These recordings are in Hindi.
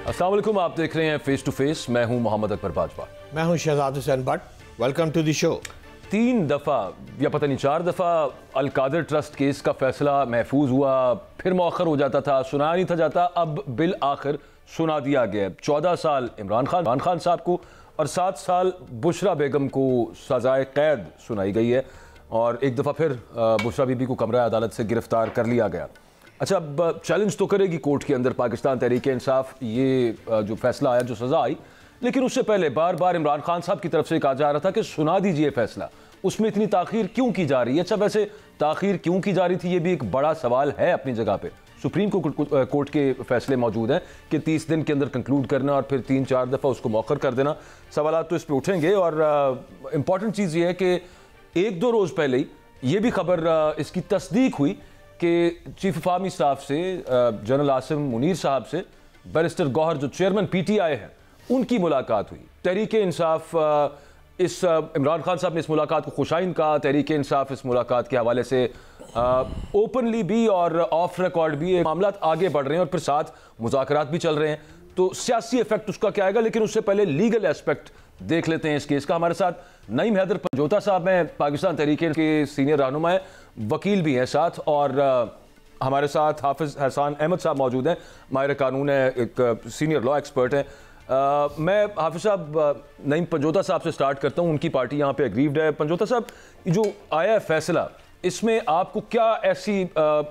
अस्सलाम वालेकुम, आप देख रहे हैं फेस टू फेस। मैं हूं मोहम्मद अकबर बाजवा। मैं हूं Shahzad Hussain Bhatt. Welcome to the show. 3 दफ़ा या पता नहीं 4 दफ़ा अल-कादर ट्रस्ट केस का फैसला महफूज हुआ, फिर मौखर हो जाता था, सुनाया नहीं था जाता। अब बिल आखिर सुना दिया गया। 14 साल इमरान खान साहब को और 7 साल बुशरा बेगम को सजाए कैद सुनाई गई है और एक दफ़ा फिर बुशरा बीबी को कमरा अदालत से गिरफ्तार कर लिया गया। अच्छा, अब चैलेंज तो करेगी कोर्ट के अंदर पाकिस्तान तहरीक इंसाफ ये जो फैसला आया, जो सज़ा आई, लेकिन उससे पहले बार बार इमरान खान साहब की तरफ से कहा जा रहा था कि सुना दीजिए फैसला, उसमें इतनी ताख़ीर क्यों की जा रही है। अच्छा, वैसे ताख़ीर क्यों की जा रही थी, ये भी एक बड़ा सवाल है अपनी जगह पे। सुप्रीम कोर्ट के फैसले मौजूद हैं कि 30 दिन के अंदर कंक्लूड करना और फिर 3-4 दफ़ा उसको मौखर कर देना। सवाल तो इस पर उठेंगे और इम्पॉर्टेंट चीज़ ये है कि 1-2 रोज़ पहले ही ये भी खबर इसकी तस्दीक हुई कि चीफ ऑफ आर्मी स्टाफ से जनरल आसिम मुनीर साहब से बैरिस्टर गौहर जो चेयरमैन PTI हैं उनकी मुलाकात हुई। तहरीक इंसाफ इस इमरान खान साहब ने इस मुलाकात को खुशाइन कहा। तहरीक इंसाफ इस मुलाकात के हवाले से ओपनली भी और ऑफ रिकॉर्ड भी मामला आगे बढ़ रहे हैं और फिर साथ मुज़ाकरात भी चल रहे हैं। तो सियासी इफेक्ट उसका क्या आएगा, लेकिन उससे पहले लीगल एस्पेक्ट देख लेते हैं इस केस का। हमारे साथ नईम हैदर पंजोता साहब हैं, पाकिस्तान तहरीक के सीनियर रहनुमा हैं, वकील भी हैं साथ, और हमारे साथ हाफिज एहसान अहमद साहब मौजूद हैं, माहिर कानून है, एक सीनियर लॉ एक्सपर्ट हैं। मैं हाफिज साहब नईम पंजोता साहब से स्टार्ट करता हूँ, उनकी पार्टी यहाँ पे एग्रीव्ड है। पंजोता साहब, जो आया है फैसला, इसमें आपको क्या ऐसी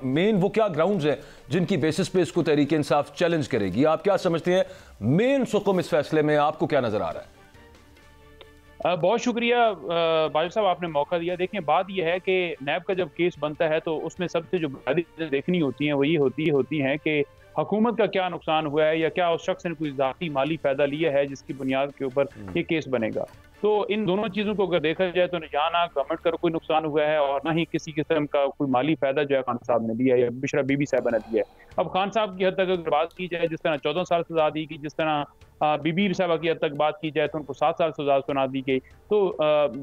मेन वो क्या ग्राउंड्स हैं जिनकी बेसिस पे इसको तहरीक इंसाफ चैलेंज करेगी? आप क्या समझते हैं मेन सुकुम इस फैसले में, आपको क्या नजर आ रहा है? बहुत शुक्रिया बाजवा साहब, आपने मौका दिया। देखें, बात यह है कि नैब का जब केस बनता है तो उसमें सबसे जो बुनियादी देखनी होती हैं वो ये होती हैं कि हुकूमत का क्या नुकसान हुआ है या क्या उस शख्स ने कोई ज़ाती माली फ़ायदा लिया है जिसकी बुनियाद के ऊपर ये केस बनेगा। तो इन दोनों चीज़ों को अगर देखा जाए तो यहाँ ना गवर्नमेंट का कोई नुकसान हुआ है और ना ही किसी किस्म का कोई माली फ़ायदा जो है खान साहब ने लिया है या बुशरा बीबी साहबा ने दिया है। अब खान साहब की हद तक अगर बात की जाए, जिस तरह 14 साल सजा दी गई, जिस तरह बीबी साहबा की हद तक बात की जाए तो उनको 7 साल सजा सुना दी गई। तो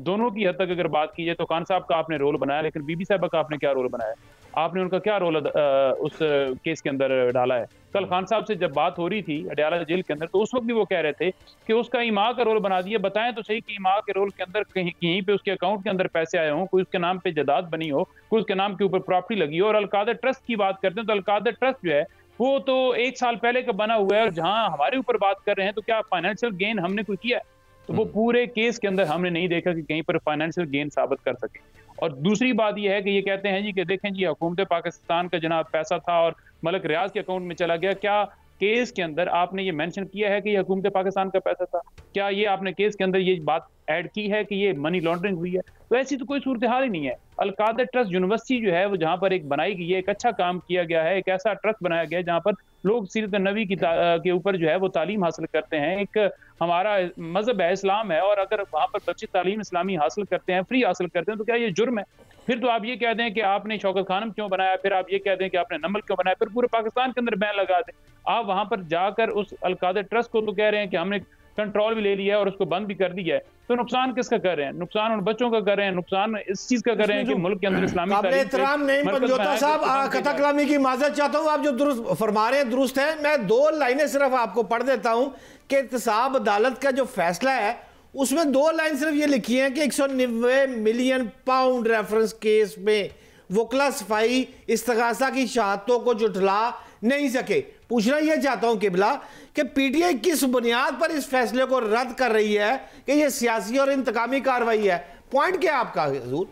दोनों की हद तक अगर बात की जाए तो खान साहब का आपने रोल बनाया, लेकिन बीबी साहबा का आपने क्या रोल बनाया? आपने उनका क्या रोल उस केस के अंदर डाला है? कल खान साहब से जब बात हो रही थी अडयाला जेल के अंदर तो उस वक्त भी वो कह रहे थे कि उसका ईमा का रोल बना दिया। बताएं तो सही कि ईमा के रोल के अंदर कहीं पे उसके अकाउंट के अंदर पैसे आए हों, कोई उसके नाम पे जायदाद बनी हो, कोई उसके नाम के ऊपर प्रॉपर्टी लगी हो। और अल-कादर ट्रस्ट की बात करते हैं तो अल-कादर ट्रस्ट जो है वो तो 1 साल पहले का बना हुआ है, और जहां हमारे ऊपर बात कर रहे हैं तो क्या फाइनेंशियल गेन हमने कोई किया है? तो वो पूरे केस के अंदर हमने नहीं देखा कि कहीं पर फाइनेंशियल गेन साबित कर सके। और दूसरी बात यह है कि ये कहते हैं जी कि देखें जी हुकूमत पाकिस्तान का जनाब पैसा था और मलिक रियाज के अकाउंट में चला गया। क्या केस के अंदर आपने ये मेंशन किया है कि ये हुकूमत पाकिस्तान का पैसा था? क्या ये आपने केस के अंदर ये बात ऐड की है कि ये मनी लॉन्ड्रिंग हुई है? तो ऐसी तो कोई सूरत हाल ही नहीं है। अल-कादर ट्रस्ट यूनिवर्सिटी जो है वो जहाँ पर एक बनाई गई है, एक अच्छा काम किया गया है, एक ऐसा ट्रस्ट बनाया गया है जहाँ पर लोग सीरत नबी के ऊपर जो है वो तालीम हासिल करते हैं। एक हमारा मजहब है, इस्लाम है, और अगर वहाँ पर बच्चे तालीम इस्लामी हासिल करते हैं, फ्री हासिल करते हैं, तो क्या ये जुर्म है? फिर तो आप ये कह दें कि आपने शौकत खानम क्यों बनाया, फिर आप ये कह दें कि आपने नमल क्यों बनाया, फिर पूरे पाकिस्तान के अंदर बैन लगा दें। आप वहां पर जाकर उस अल-कादर ट्रस्ट को तो कह रहे हैं कि हमने कंट्रोल भी ले लिया है और उसको बंद भी कर दिया है। तो नुकसान किसका कर रहे हैं? नुकसान उन बच्चों का कर रहे हैं, नुकसान इस चीज का कर रहे हैं कि मुल्क के अंदर इस्लामी एहतराम नहीं। पंजोता साहब, कथा कलामी की माजरत चाहता हूँ, आप जो दुरुस्त फरमा रहे हैं दुरुस्त है। मैं 2 लाइनें सिर्फ आपको पढ़ देता हूँ कि इत्तेसाब अदालत का जो फैसला है उसमें 2 लाइन सिर्फ ये लिखी है कि 190 मिलियन पाउंड रेफरेंस केस में वकला सफाई इस्तगासा की शहादतों को जुटला नहीं सके। पूछना यह चाहता हूं किबला कि PTI किस बुनियाद पर इस फैसले को रद्द कर रही है कि यह सियासी और इंतकामी कार्रवाई है? पॉइंट क्या है आपका हुजूर?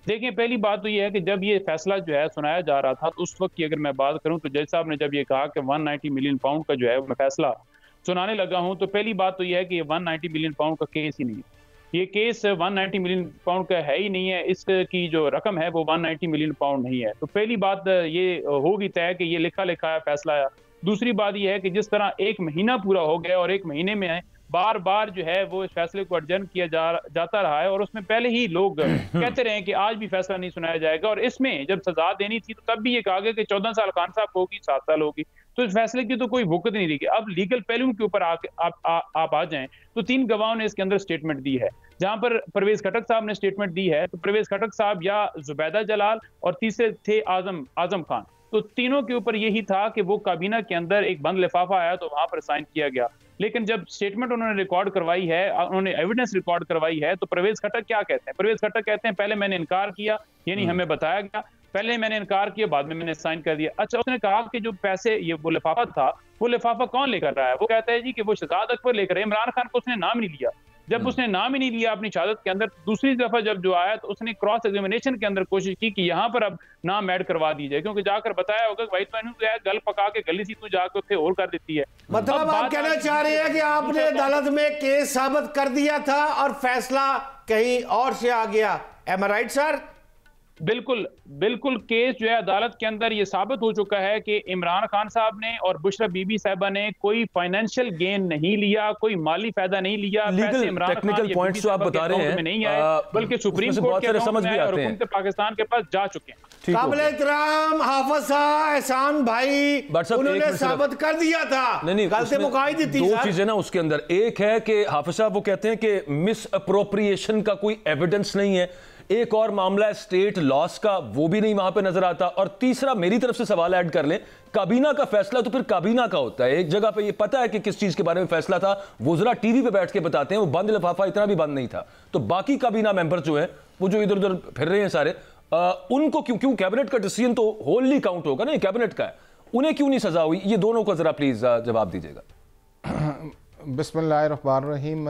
देखिए, पहली बात तो यह है कि जब ये फैसला जो है सुनाया जा रहा था तो उस वक्त की अगर मैं बात करूं तो जज साहब ने जब ये कहा कि 190 मिलियन पाउंड का जो है मैं फैसला सुनाने लगा हूं, तो पहली बात तो यह है कि 190 मिलियन पाउंड का केस ही नहीं है। ये केस 190 मिलियन पाउंड का है ही नहीं है। इसकी जो रकम है वो 190 मिलियन पाउंड नहीं है। तो पहली बात ये होगी तय कि ये लिखा लिखा फैसला है। दूसरी बात यह है कि जिस तरह 1 महीना पूरा हो गया और 1 महीने में बार बार जो है वो इस फैसले को अर्जन किया जाता रहा है, और उसमें पहले ही लोग कहते रहे कि आज भी फैसला नहीं सुनाया जाएगा। और इसमें जब सजा देनी थी तो तब भी ये कहा गया कि 14 साल खान साहब को होगी, 7 साल होगी। तो इस फैसले की तो कोई वक़्त नहीं दी गई। अब लीगल पहलुओं के ऊपर आप आ जाएं तो 3 गवाहों ने इसके अंदर स्टेटमेंट दी है। जहां पर परवेज खटक साहब ने स्टेटमेंट दी है तो परवेज खटक साहब या जुबैदा जलाल और तीसरे थे आजम खान। तो तीनों के ऊपर यही था कि वो काबीना के अंदर एक बंद लिफाफा आया तो वहां पर साइन किया गया। लेकिन जब स्टेटमेंट उन्होंने रिकॉर्ड करवाई है, उन्होंने एविडेंस रिकॉर्ड करवाई है, तो परवेज खट्टर क्या कहते हैं? परवेज खट्टर कहते हैं पहले मैंने इनकार किया, यानी हमें बताया गया, पहले मैंने इनकार किया, बाद में मैंने साइन कर दिया। अच्छा, उसने कहा कि जो पैसे, ये वो लिफाफा था, वो लिफाफा कौन लेकर रहा है? वो कहता है जी कि वो शहजाद अकबर लेकर, इमरान खान को उसने नाम नहीं लिया। जब उसने नाम ही नहीं लिया अपनी शहादत के अंदर, दूसरी दफा जब जो आया तो उसने क्रॉस एग्जामिनेशन के अंदर कोशिश की कि यहाँ पर अब नाम ऐड करवा दी जाए, क्योंकि जाकर बताया होगा भाई तो गल पका के गली सी तू जाकर उत्थे और कर देती है। मतलब आप कहना चाह रहे हैं कि आपने अदालत में केस साबित कर दिया था और फैसला कहीं और से आ गया, एम आई राइट सर? बिल्कुल बिल्कुल, केस जो है अदालत के अंदर ये साबित हो चुका है कि इमरान खान साहब ने और बुशरा बीबी साहिबा ने कोई फाइनेंशियल गेन नहीं लिया, कोई माली फायदा नहीं लिया। लीगल टेक्निकल पॉइंट्स जो आप बता रहे हैं नहीं आए, बल्कि सुप्रीम कोर्ट के समझ भी आते हैं, हुकूमत पाकिस्तान के पास जा चुके हैं। काबिल एहतराम हाफिज साहब, एहसान भाई, उन्होंने साबित कर दिया था। नहीं, कल से मुकाई दी थी। दो चीजें ना उसके अंदर, एक है कि हाफिज साहब वो कहते हैं कि मिस अप्रोप्रिएशन का कोई एविडेंस नहीं है, एक और मामला है स्टेट लॉस का, वो भी नहीं वहां पे नजर आता, और तीसरा मेरी तरफ से सवाल ऐड कर लें, काबीना का फैसला तो फिर काबीना का होता है। एक जगह पे ये पता है कि किस चीज के बारे में फैसला था, वो जरा टीवी पे बैठ के बताते हैं, वो बंद लिफाफा इतना भी बंद नहीं था। तो बाकी काबीना मेंबर जो है वो जो इधर उधर फिर रहे हैं सारे, उनको क्यों कैबिनेट का डिसीजन तो होलली काउंट होगा ना, कैबिनेट का है, उन्हें क्यों नहीं सजा हुई? ये दोनों को जरा प्लीज जवाब दीजिएगा। बिस्मिल्लाहिर्रहमानिर्रहीम।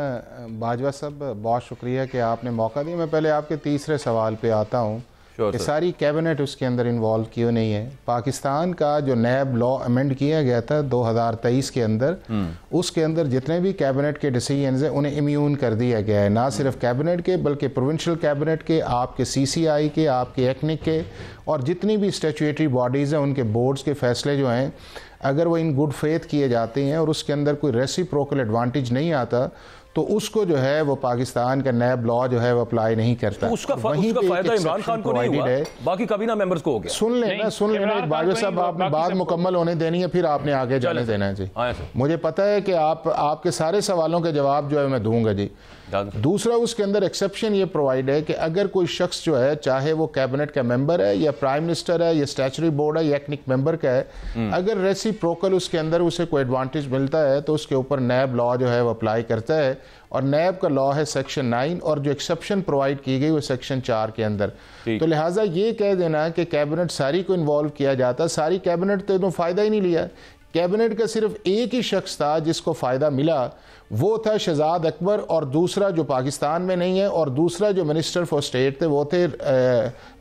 बाजवा साहब, बहुत शुक्रिया कि आपने मौका दिया। मैं पहले आपके तीसरे सवाल पे आता हूँ कि सारी कैबिनेट उसके अंदर इन्वॉल्व क्यों नहीं है। पाकिस्तान का जो नैब लॉ अमेंड किया गया था 2023 के अंदर, उसके अंदर जितने भी कैबिनेट के डिसीजंस हैं उन्हें इम्यून कर दिया गया है, ना सिर्फ कैबिनेट के बल्कि प्रोविंशियल कैबिनेट के, आपके CCI के, आपके एक्निक के, और जितनी भी स्टैट्यूटरी बॉडीज़ हैं उनके बोर्ड्स के फैसले जो हैं, अगर वो इन गुड फेथ किए जाते हैं और उसके अंदर कोई रेसिप्रोकल एडवांटेज नहीं आता तो उसको जो है वो पाकिस्तान का नैब लॉ जो है वो अप्लाई नहीं करता। उसका फायदा इमरान खान को नहीं हुआ, बाकी काबीना मेंबर्स को हो गया। सुन लेना बाजवा साहब, आपने बात मुकम्मल होने देनी है, फिर आपने आगे जाने देना है जी। मुझे पता है कि आपके सारे सवालों के जवाब जो है मैं दूंगा जी। दूसरा, उसके अंदर एक्सेप्शन ये प्रोवाइड है कि अगर कोई शख्स जो है, चाहे वो कैबिनेट का मेंबर है या प्राइम मिनिस्टर है या स्टैट्यूटरी बोर्ड है या एक्निक मेंबर का है, अगर रेसिप्रोकल उसके अंदर उसे कोई एडवांटेज मिलता है तो उसके ऊपर नैब लॉ जो है वो अप्लाई करता है, और नैब का लॉ है सेक्शन 9, और जो एक्सेप्शन प्रोवाइड की गई वो सेक्शन 4 के अंदर। तो लिहाजा ये कह देना कि कैबिनेट सारी को इन्वॉल्व किया जाता, सारी कैबिनेट तो फ़ायदा ही नहीं लिया। कैबिनेट का सिर्फ एक ही शख्स था जिसको फ़ायदा मिला, वो था शहजाद अकबर, और दूसरा जो पाकिस्तान में नहीं है, और दूसरा जो मिनिस्टर फॉर स्टेट थे वो थे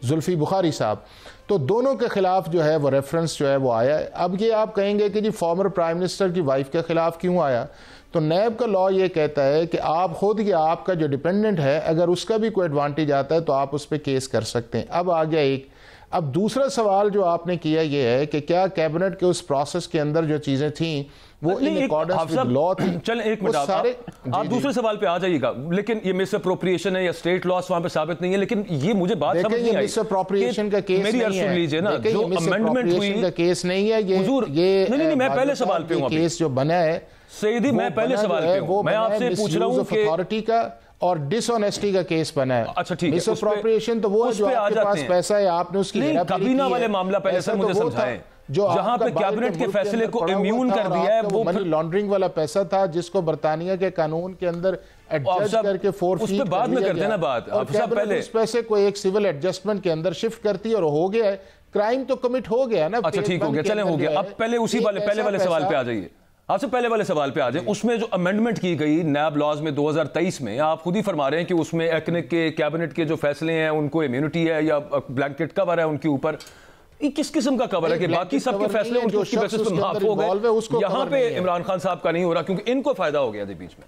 जुल्फी बुखारी साहब। तो दोनों के खिलाफ जो है वो रेफरेंस जो है वो आया है। अब ये आप कहेंगे कि जी फॉर्मर प्राइम मिनिस्टर की वाइफ के खिलाफ क्यों आया, तो नैब का लॉ ये कहता है कि आप खुद या आपका जो डिपेंडेंट है, अगर उसका भी कोई एडवांटेज आता है तो आप उस पर केस कर सकते हैं। अब आ गया एक, अब दूसरा सवाल जो आपने किया ये है कि क्या कैबिनेट के उस प्रोसेस के अंदर जो चीजें थी वो इन अकॉर्डेंस विद लॉ थी। चल एक मिनट, आप दूसरे सवाल पे आ जाइएगा, लेकिन ये मिस अप्रोप्रिएशन है या स्टेट लॉस वहां पे साबित नहीं है, लेकिन ये मुझे बात समझ नहीं आई। मिस अप्रोप्रिएशन का केस मेरी अर्ज सुन लीजिए ना, जो अमेंडमेंट हुई का केस नहीं है ये नहीं, मैं पहले सवाल पे हूं, केस जो बना है सईदी, मैं पहले सवाल पे हूं, मैं आपसे पूछ रहा हूं कि अथॉरिटी का और डिसऑनेस्टी का केस बना है। अच्छा ठीक है, मिसअप्रोप्रिएशन तो वो है जो आपके पास पैसा है, आपने उसकी काबीना वाले मामला पहले सर मुझे समझाएं, जहां पे कैबिनेट के फैसले को इम्यून कर दिया है, वो मनी लॉन्ड्रिंग वाला पैसा था जिसको बर्तानिया के कानून के अंदर एडजस्ट करके उस पे बाद में करते हैं ना बात। पहले उस पैसे को एक सिविल एडजस्टमेंट के अंदर शिफ्ट करती है और हो गया है, क्राइम तो कमिट हो गया ना। अच्छा ठीक हो गया, चले हो गया। अब पहले उसी वाले पहले वाले सवाल पे आ जाइए, आपसे पहले वाले सवाल पे आ जाए। उसमें जो अमेंडमेंट की गई नैब लॉज में 2023 में, आप खुद ही फरमा रहे हैं कि उसमें एक्निक के कैबिनेट के जो फैसले हैं उनको इम्यूनिटी है या ब्लैंकेट कवर है उनके ऊपर, ये किस किस्म का कवर है कि बाकी सबके फैसले उनकी बेसिस पर माफ हो गए, यहां पे इमरान खान साहब का नहीं हो रहा क्योंकि इनको फायदा हो गया बीच में?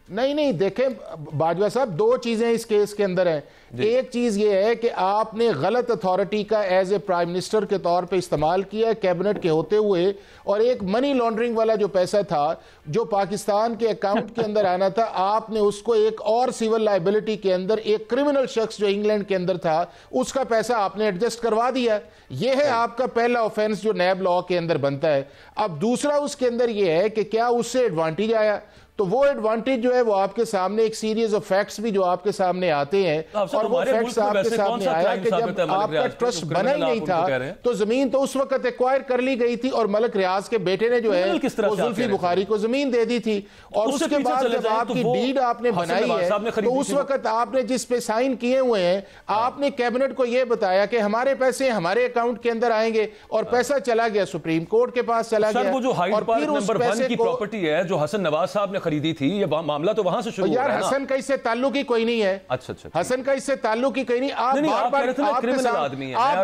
नहीं देखें बाजवा साहब, दो चीजें इस केस के अंदर हैं। एक चीज ये है कि आपने गलत अथॉरिटी का एज ए प्राइम मिनिस्टर के तौर पे इस्तेमाल किया कैबिनेट के होते हुए, और एक मनी लॉन्ड्रिंग वाला जो पैसा था जो पाकिस्तान के अकाउंट के अंदर आना था, आपने उसको एक और सिविल लाइबिलिटी के अंदर एक क्रिमिनल शख्स जो इंग्लैंड के अंदर था उसका पैसा आपने एडजस्ट करवा दिया। यह है आपका पहला ऑफेंस जो नैब लॉ के अंदर बनता है। अब दूसरा उसके अंदर यह है कि क्या उससे एडवांटेज आया, तो वो एडवांटेज जो है वो आपके सामने एक सीरीज ऑफ फैक्ट्स भी जो आपके सामने आते हैं, और वो फैक्ट्स आपके सामने आया कि जब आपका ट्रस्ट बना ही नहीं था तो जमीन तो उस वक्त एक्वायर कर ली गई थी, और मलिक रियाज के बेटे ने जो है वो जुल्फी बुखारी को जमीन दे दी थी। और उसके बाद जब आपकी डीड आपने बनाई है तो उस वक्त आपने जिस पे साइन किए हुए हैं, आपने कैबिनेट को यह बताया कि हमारे पैसे हमारे अकाउंट के अंदर आएंगे, और पैसा चला गया सुप्रीम कोर्ट के पास चला गया। वो जो हाइड पार्क नंबर 1 की प्रॉपर्टी है जो हसन नवाज साहब ने खरीदी थी, ये मामला तो वहां से शुरू हुआ है। यार हसन का इससे ताल्लुक ही कोई नहीं है। अच्छा, हसन का इससे ताल्लुक ही कोई नहीं। आप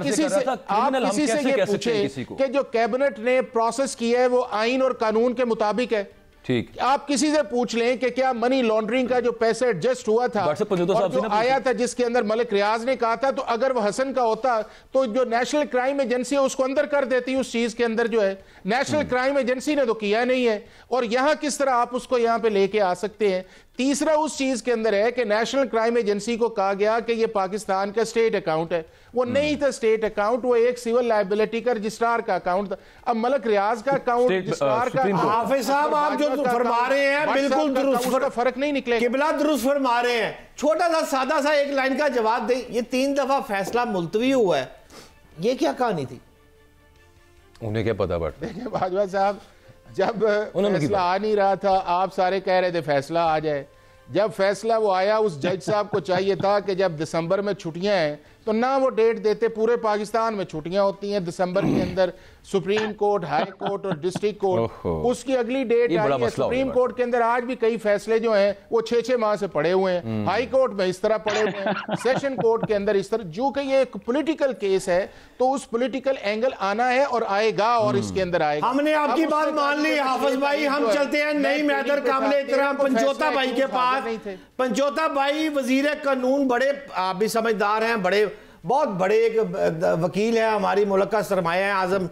किसी से ये पूछे कि जो कैबिनेट ने प्रोसेस किया है वो आइन और कानून के मुताबिक है। ठीक, आप किसी से पूछ लें कि क्या मनी लॉन्ड्रिंग का जो पैसा एडजस्ट हुआ था और जो आया था जिसके अंदर मलिक रियाज ने कहा था, तो अगर वह हसन का होता तो जो नेशनल क्राइम एजेंसी है उसको अंदर कर देती उस चीज के अंदर जो है। नेशनल क्राइम एजेंसी ने तो किया नहीं है, और यहां किस तरह आप उसको यहां पे लेके आ सकते हैं। तीसरा उस चीज के अंदर है कि नेशनल क्राइम एजेंसी को कहा गया कि ये पाकिस्तान का स्टेट अकाउंट है। वो नहीं था स्टेट अकाउंट, वो एक सिविल लायबिलिटी का रजिस्ट्रार का अकाउंट था। अब मलिक रियाज का अकाउंट रजिस्ट्रार का। हाफिज साहब आप जो फरमा रहे हैं बिल्कुल दुरुस्त, फर्क नहीं निकलेगा, किबला दुरुस्त फरमा रहे हैं। छोटा सा सादा सा एक लाइन का जवाब दे, ये 3 दफा फैसला मुलतवी हुआ है, ये क्या कहानी थी? उन्हें क्या पता? बट देखिए बाजवा साहब, जब फैसला आ नहीं रहा था आप सारे कह रहे थे फैसला आ जाए। जब फैसला वो आया, उस जज साहब को चाहिए था कि जब दिसंबर में छुट्टियां हैं तो ना वो डेट देते। पूरे पाकिस्तान में छुट्टियां होती हैं दिसंबर के अंदर, सुप्रीम कोर्ट, हाई कोर्ट और डिस्ट्रिक्ट कोर्ट, उसकी अगली डेट आई है। सुप्रीम कोर्ट के अंदर आज भी कई फैसले जो हैं वो 6-6 माह से पड़े हुए हैं, हाई कोर्ट में इस तरह पड़े हुए हैं, सेशन कोर्ट के अंदर इस तरह। जो कि ये एक पॉलिटिकल केस है तो उस पॉलिटिकल एंगल आना है और आएगा, और इसके अंदर आएगा। हमने आपकी बात मान ली हाफिज भाई, हम चलते हैं नई मैदर काबिल इहतराम पंचोता भाई के पास। पंचोता भाई वजीर कानून, बड़े आप भी समझदार हैं, बड़े बहुत बड़े एक वकील है, हमारी मुल्क का सरमाया है आजम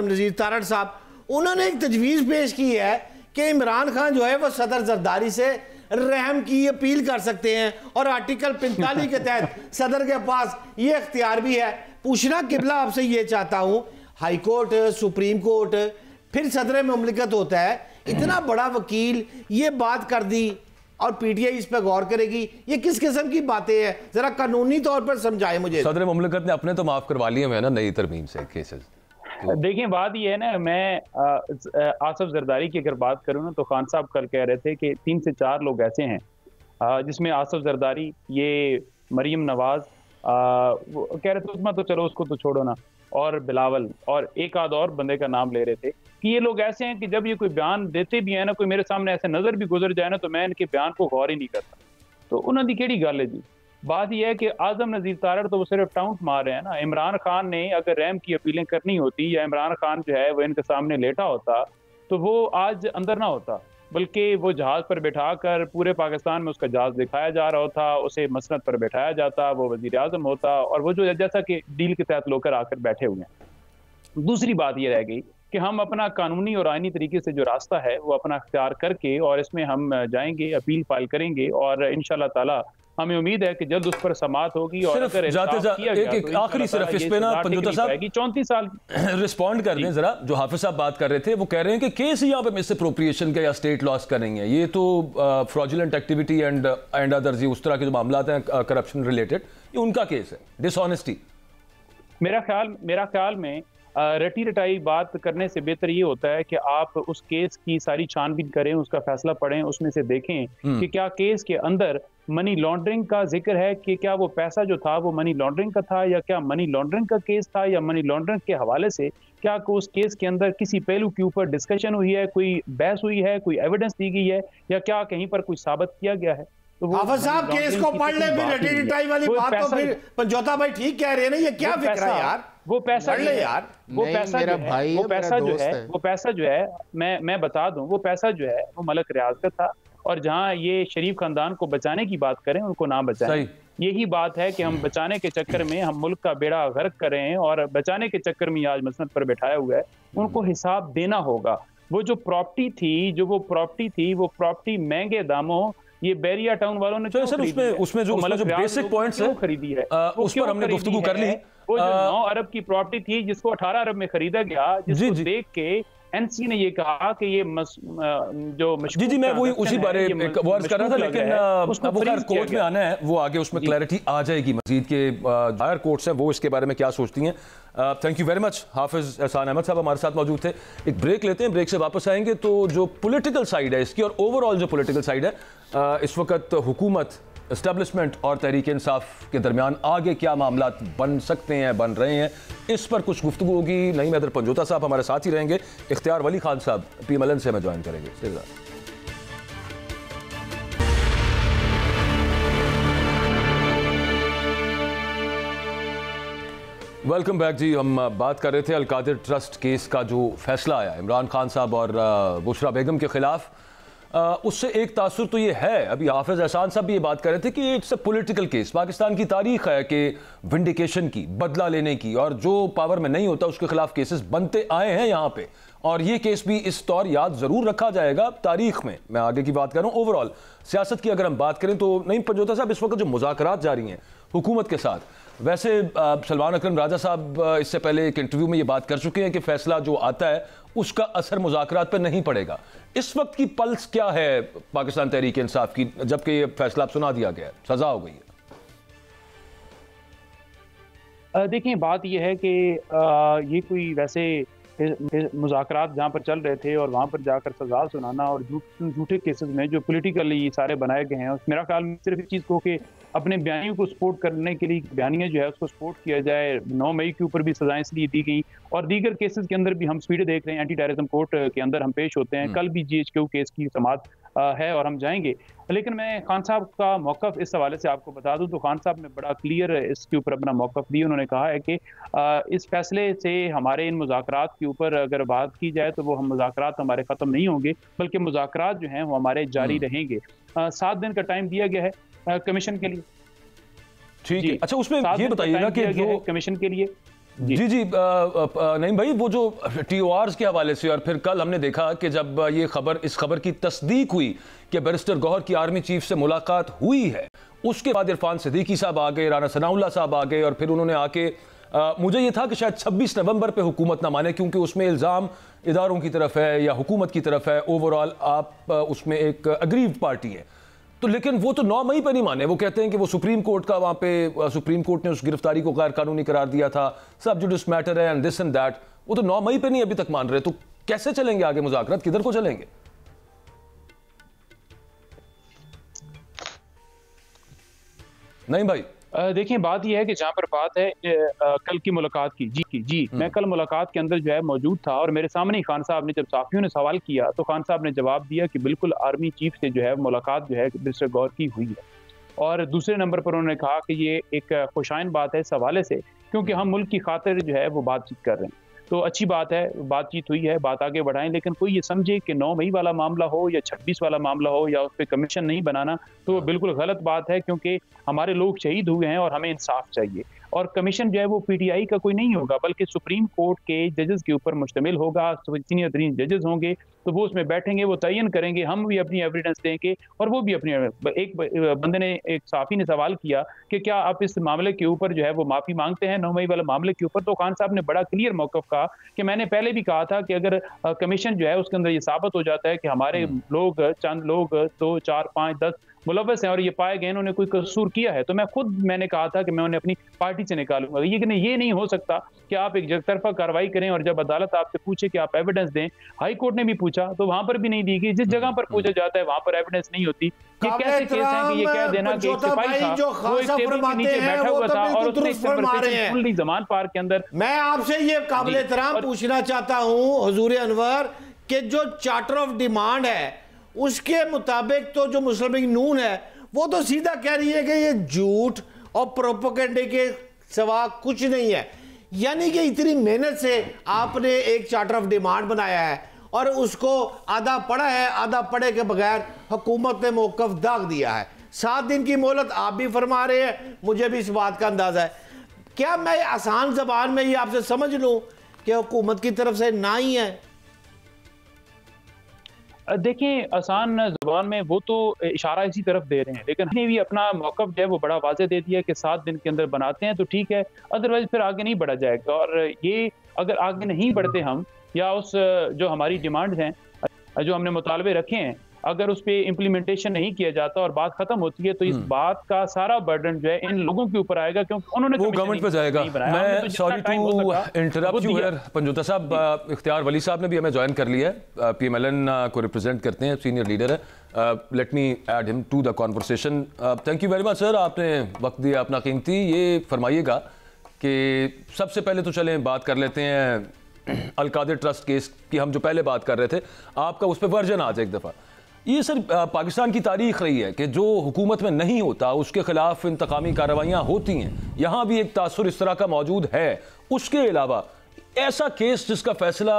नज़ीर तारड़ साहब। उन्होंने एक तजवीज़ पेश की है कि इमरान खान जो है वो सदर जरदारी से रहम की अपील कर सकते हैं, और आर्टिकल 45 के तहत सदर के पास ये इख्तियार भी है। पूछना किबला आपसे ये चाहता हूँ, हाई कोर्ट, सुप्रीम कोर्ट, फिर सदर मुमलिकत होता है, इतना बड़ा वकील ये बात कर दी और पीटीआई इस पर गौर करेगी, ये किस किस्म की बातें हैं? जरा कानूनी तौर पर समझाएं मुझे। सदर मुमलिकत ने अपने तो माफ करवा लिए हैं ना नई तरमीम से केसेस। देखिए बात ये है ना, मैं आसफ जरदारी की अगर बात करूँ ना तो खान साहब कल कह रहे थे कि 3 से 4 लोग ऐसे हैं जिसमें आसफ जरदारी, ये मरीम नवाज, कह रहे थे उस्मा तो चलो उसको तो छोड़ो ना, और बिलावल, और एक आध और बंदे का नाम ले रहे थे कि ये लोग ऐसे हैं कि जब ये कोई बयान देते भी है ना, कोई मेरे सामने ऐसे नजर भी गुजर जाए ना तो मैं इनके बयान को गौर ही नहीं करता। तो उन्होंने केड़ी गल है जी? बात यह है कि आजम नज़ीर तारड़ तो वो सिर्फ टाउट मार रहे हैं ना। इमरान खान ने अगर रहम की अपीलें करनी होती, या इमरान खान जो है वो इनके सामने लेटा होता, तो वो आज अंदर ना होता, बल्कि वो जहाज पर बैठा कर पूरे पाकिस्तान में उसका जहाज दिखाया जा रहा होता, उसे मसनद पर बैठाया जाता, वो वजीर आजम होता, और वो जो जैसा कि डील के तहत लोकर आकर बैठे हुए हैं। दूसरी बात ये रह गई कि हम अपना कानूनी और आईनी तरीके से जो रास्ता है वो अपना अख्तियार करके, और इसमें हम जाएंगे, अपील फाइल करेंगे, और इंशाल्लाह ताला हमें उम्मीद है कि जल्द उस पर समाअत होगी। और अगर एक आखिरी सिर्फ इस पे ना पंजोता साहब 34 साल रिस्पॉन्ड कर दें जरा, जो हाफिज साहब बात कर रहे थे, वो कह रहे हैं कि केस यहाँ पे मिस अप्रोप्रिएशन का या स्टेट लॉस का नहीं है, ये तो फ्रॉडुलेंट एक्टिविटी एंड अदर्स, उस तरह के जो मामला हैं करप्शन रिलेटेड, ये उनका केस है, डिसऑनेस्टी। मेरा ख्याल में रटी रटाई बात करने से बेहतर ये होता है कि आप उस केस की सारी छानबीन करें, उसका फैसला पढ़ें, उसमें से देखें कि क्या केस के अंदर मनी लॉन्ड्रिंग का जिक्र है, कि क्या वो पैसा जो था वो मनी लॉन्ड्रिंग का था, या क्या मनी लॉन्ड्रिंग का केस था, या मनी लॉन्ड्रिंग के हवाले से क्या उस केस के अंदर किसी पहलू के ऊपर डिस्कशन हुई है, कोई बहस हुई है, कोई एविडेंस दी गई है, या क्या कहीं पर कोई साबित किया गया है। तो हाफिज साहब केस को पढ़ ले, फिर रटी रटाई वाली बात तो फिर पंजोता भाई ठीक कह रहे हैं ना, ये क्या फिक्र है यार? वो पैसा यार, वो पैसा जो है मैं बता दूं, वो पैसा जो है वो मलिक रियाज का था, और जहां ये शरीफ खानदान को बचाने की बात करें उनको ना बचाएं। यही बात है कि हम बचाने के चक्कर में हम मुल्क का बेड़ा गर्क करें, और बचाने के चक्कर में आज मसनद पर बैठाया हुआ है, उनको हिसाब देना होगा। वो जो प्रॉपर्टी थी वो प्रॉपर्टी महंगे दामों ये बैरिया टाउन वालों ने सर उसमें जो बेसिक पॉइंट्स है खरीदी है, उस पर हमने गुफ्तगू कर ली। वो जो 9 अरब की प्रॉपर्टी थी जिसको 18 अरब में खरीदा गया, जिसको देख के एनसी ने ये कहा कि ये जो जी मैं वही उसी बारे वर्ड कर रहा था, लेकिन वो खैर कोर्ट में आना है, वो आगे उसमें क्लैरिटी आ जाएगी मजीद के हायर कोर्ट्स हैं वो इसके बारे में क्या सोचती हैं। Thank you very much. Hafiz Ehsan Ahmad साहब हमारे साथ मौजूद थे। एक ब्रेक लेते हैं, ब्रेक से वापस आएंगे तो जो पॉलिटिकल साइड है इसकी और ओवरऑल जो पॉलिटिकल साइड है इस वक्त हुकूमत, एस्टेब्लिशमेंट और तहरीक इंसाफ के दरमियान आगे क्या मामला बन सकते हैं, बन रहे हैं, इस पर कुछ गुफ्तगू होगी। नईम हैदर पंजोता साहब हमारे साथ ही रहेंगे, इख्तियार वली खान साहब PMLN से हमें ज्वाइन करेंगे। वेलकम बैक जी। हम बात कर रहे थे अलकादिर ट्रस्ट केस का जो फैसला आया इमरान खान साहब और बुशरा बेगम के खिलाफ, उससे एक तासुर तो ये है, अभी हाफिज एहसान साहब भी ये बात कर रहे थे कि it's a political case. Pakistan की तारीख है कि विंडिकेशन की, बदला लेने की, और जो पावर में नहीं होता उसके खिलाफ केसेस बनते आए हैं यहाँ पे, और ये केस भी इस तौर याद जरूर रखा जाएगा तारीख में। मैं आगे की बात कर रहा हूँ, ओवरऑल सियासत की अगर हम बात करें तो नईम पंजोता साहब इस वक्त जो मुज़ाकरात जारी हैं हुकूमत के साथ, वैसे सलमान अकरम राजा साहब इससे पहले एक इंटरव्यू में ये बात कर चुके हैं कि फैसला जो आता है उसका असर मुज़ाकरात पर नहीं पड़ेगा। इस वक्त की पल्स क्या है पाकिस्तान तहरीक इंसाफ की, जबकि ये फैसला सुना दिया गया है, सजा हो गई है? देखिए बात यह है कि ये कोई वैसे मुज़ाकरात जहाँ पर चल रहे थे और वहाँ पर जाकर सजा सुनाना और झूठे केसेस में जो पॉलिटिकली सारे बनाए गए हैं, मेरा ख्याल में सिर्फ इस चीज़ को कि अपने बयानियों को सपोर्ट करने के लिए बयानियाँ जो है उसको सपोर्ट किया जाए। 9 मई के ऊपर भी सजाएं इसलिए दी गई और दीगर केसेस के अंदर भी हम स्पीड देख रहे हैं, एंटी टेररिज्म कोर्ट के अंदर हम पेश होते हैं। कल भी GHQ केस की समाअत है और हम जाएंगे। लेकिन मैं खान साहब का मौक़िफ़ इस हवाले से आपको बता दूं तो खान साहब ने बड़ा क्लियर इसके ऊपर अपना मौक़िफ़ दिया। उन्होंने कहा है कि इस फैसले से हमारे इन मुज़ाकरात के ऊपर अगर बात की जाए तो वो हम मुज़ाकरात हमारे ख़त्म नहीं होंगे, बल्कि मुज़ाकरात जो हैं वो हमारे जारी रहेंगे। 7 दिन का टाइम दिया गया है कमीशन के लिए। ठीक है, अच्छा उसमें ये बताइएगा कि जो कमीशन के लिए जी नहीं भाई, वो जो TORs के हवाले से, और फिर कल हमने देखा कि जब ये इस खबर की तस्दीक हुई कि बैरिस्टर गौहर की आर्मी चीफ से मुलाकात हुई है, उसके बाद इरफान सिद्दीकी साहब आ गए, राना सनाउल्लाह साहब आ गए, और फिर उन्होंने आके मुझे ये था कि शायद 26 नवंबर पे हुकूमत ना माने क्योंकि उसमें इल्ज़ाम इदारों की तरफ है या हुकूमत की तरफ है, ओवरऑल आप उसमें एक अग्रीव्ड पार्टी है। तो लेकिन वो तो 9 मई पे नहीं माने, वो कहते हैं कि वो सुप्रीम कोर्ट का, वहाँ पे सुप्रीम कोर्ट ने उस गिरफ्तारी को गैर कानूनी करार दिया था, सब जुडिस मैटर है एंड दिस एंड दैट। वो तो 9 मई पे नहीं अभी तक मान रहे, तो कैसे चलेंगे आगे मुज़ाकरात, किधर को चलेंगे? नहीं भाई देखिए बात यह है कि जहाँ पर बात है कल की मुलाकात की, जी मैं कल मुलाकात के अंदर जो है मौजूद था और मेरे सामने ही खान साहब ने, जब साफियों ने सवाल किया तो खान साहब ने जवाब दिया कि बिल्कुल आर्मी चीफ से जो है मुलाकात जो है बैरिस्टर गौहर की हुई है। और दूसरे नंबर पर उन्होंने कहा कि ये एक खुशाइन बात है इस हवाले से क्योंकि हम मुल्क की खातिर जो है वो बातचीत कर रहे हैं, तो अच्छी बात है, बातचीत हुई है, बात आगे बढ़ाएं। लेकिन कोई ये समझे कि 9 मई वाला मामला हो या 26 वाला मामला हो या उस पर कमीशन नहीं बनाना, तो वो बिल्कुल गलत बात है क्योंकि हमारे लोग शहीद हुए हैं और हमें इंसाफ चाहिए। और कमीशन जो है वो PTI का कोई नहीं होगा बल्कि सुप्रीम कोर्ट के जजेस के ऊपर मुश्तमिल होगा, सीनियर तरीन जजेस होंगे, तो वो उसमें बैठेंगे, वो तयन करेंगे, हम भी अपनी एविडेंस देंगे और वो भी अपनी। एक बंदे ने, एक साफ़ी ने सवाल किया कि क्या आप इस मामले के ऊपर जो है वो माफ़ी मांगते हैं 9 मई वाले मामले के ऊपर, तो खान साहब ने बड़ा क्लियर मौक़िफ़ कहा कि मैंने पहले भी कहा था कि अगर कमीशन जो है उसके अंदर ये साबित हो जाता है कि हमारे लोग, चंद लोग 2, 4, 5, 10 मुलव्वस हैं और ये पाए गए उन्होंने कोई कसूर किया है, तो मैंने कहा था कि मैं उन्हें अपनी पार्टी से निकालूंगा। ये नहीं हो सकता कि आप एक तरफा कार्रवाई करें और जब अदालत आपसे पूछे कि आप एविडेंस दें, हाई कोर्ट ने भी पूछा तो वहां पर भी नहीं दी गई, जिस जगह पर पूछा जाता है वहां पर एविडेंस नहीं होती। ये कैसे केस है कि ये कह देना कि एक सिपाही था वो एक टेबल के नीचे बैठा हुआ था और उसने फुल जमान पार्क के अंदर। मैं आपसे ये काबिल एहतराम पूछना चाहता हूं हुजूर अनवर कि जो चार्टर ऑफ डिमांड है उसके मुताबिक तो जो मुस्लिम लीग नून है वो तो सीधा कह रही है कि ये झूठ और प्रोपेगेंडे के सिवा कुछ नहीं है, यानी कि इतनी मेहनत से आपने एक चार्टर ऑफ डिमांड बनाया है और उसको आधा पढ़ा है, आधा पढ़े के बगैर हुकूमत ने मौक़िफ़ दाग दिया है। 7 दिन की मोहलत आप भी फरमा रहे हैं, मुझे भी इस बात का अंदाजा है। क्या मैं आसान ज़बान में ये आपसे समझ लूँ कि हुकूमत की तरफ से ना ही है? देखिए आसान ज़बान में वो तो इशारा इसी तरफ दे रहे हैं, लेकिन हमने भी अपना मौक़िफ़ जो है वो बड़ा वाज़ेह दे दिया कि 7 दिन के अंदर बनाते हैं तो ठीक है, अदरवाइज फिर आगे नहीं बढ़ा जाएगा। और ये अगर आगे नहीं बढ़ते हम या उस जो हमारी डिमांड्स हैं, जो हमने मुतालबे रखे हैं, अगर उस पर इम्प्लीमेंटेशन नहीं किया जाता और बात खत्म होती है तो इस बात का सारा बर्डन जो है इन लोगों के ऊपर आएगा, क्योंकि उन्होंने वो गवर्नमेंट पे जाएगा। मैं sorry to interrupt you here Panjota sahab, Ikhtiyar वली साहब ने भी हमें ज्वाइन कर लिया है, पीएमएलएन को रिप्रेजेंट करते हैं, सीनियर लीडर है। Let me add him to the conversation. Thank you very much sir, आपने वक्त दिया अपना कीमती। ये फरमाइएगा कि सबसे पहले तो चलें बात कर लेते हैं अलकादिर ट्रस्ट केस की, हम जो पहले बात कर रहे थे, आपका उस पर वर्जन आज एक दफ़ा। ये सर पाकिस्तान की तारीख रही है कि जो हुकूमत में नहीं होता उसके खिलाफ इंतकामी कार्रवाइयाँ होती हैं, यहाँ भी एक तासुर इस तरह का मौजूद है। उसके अलावा ऐसा केस जिसका फैसला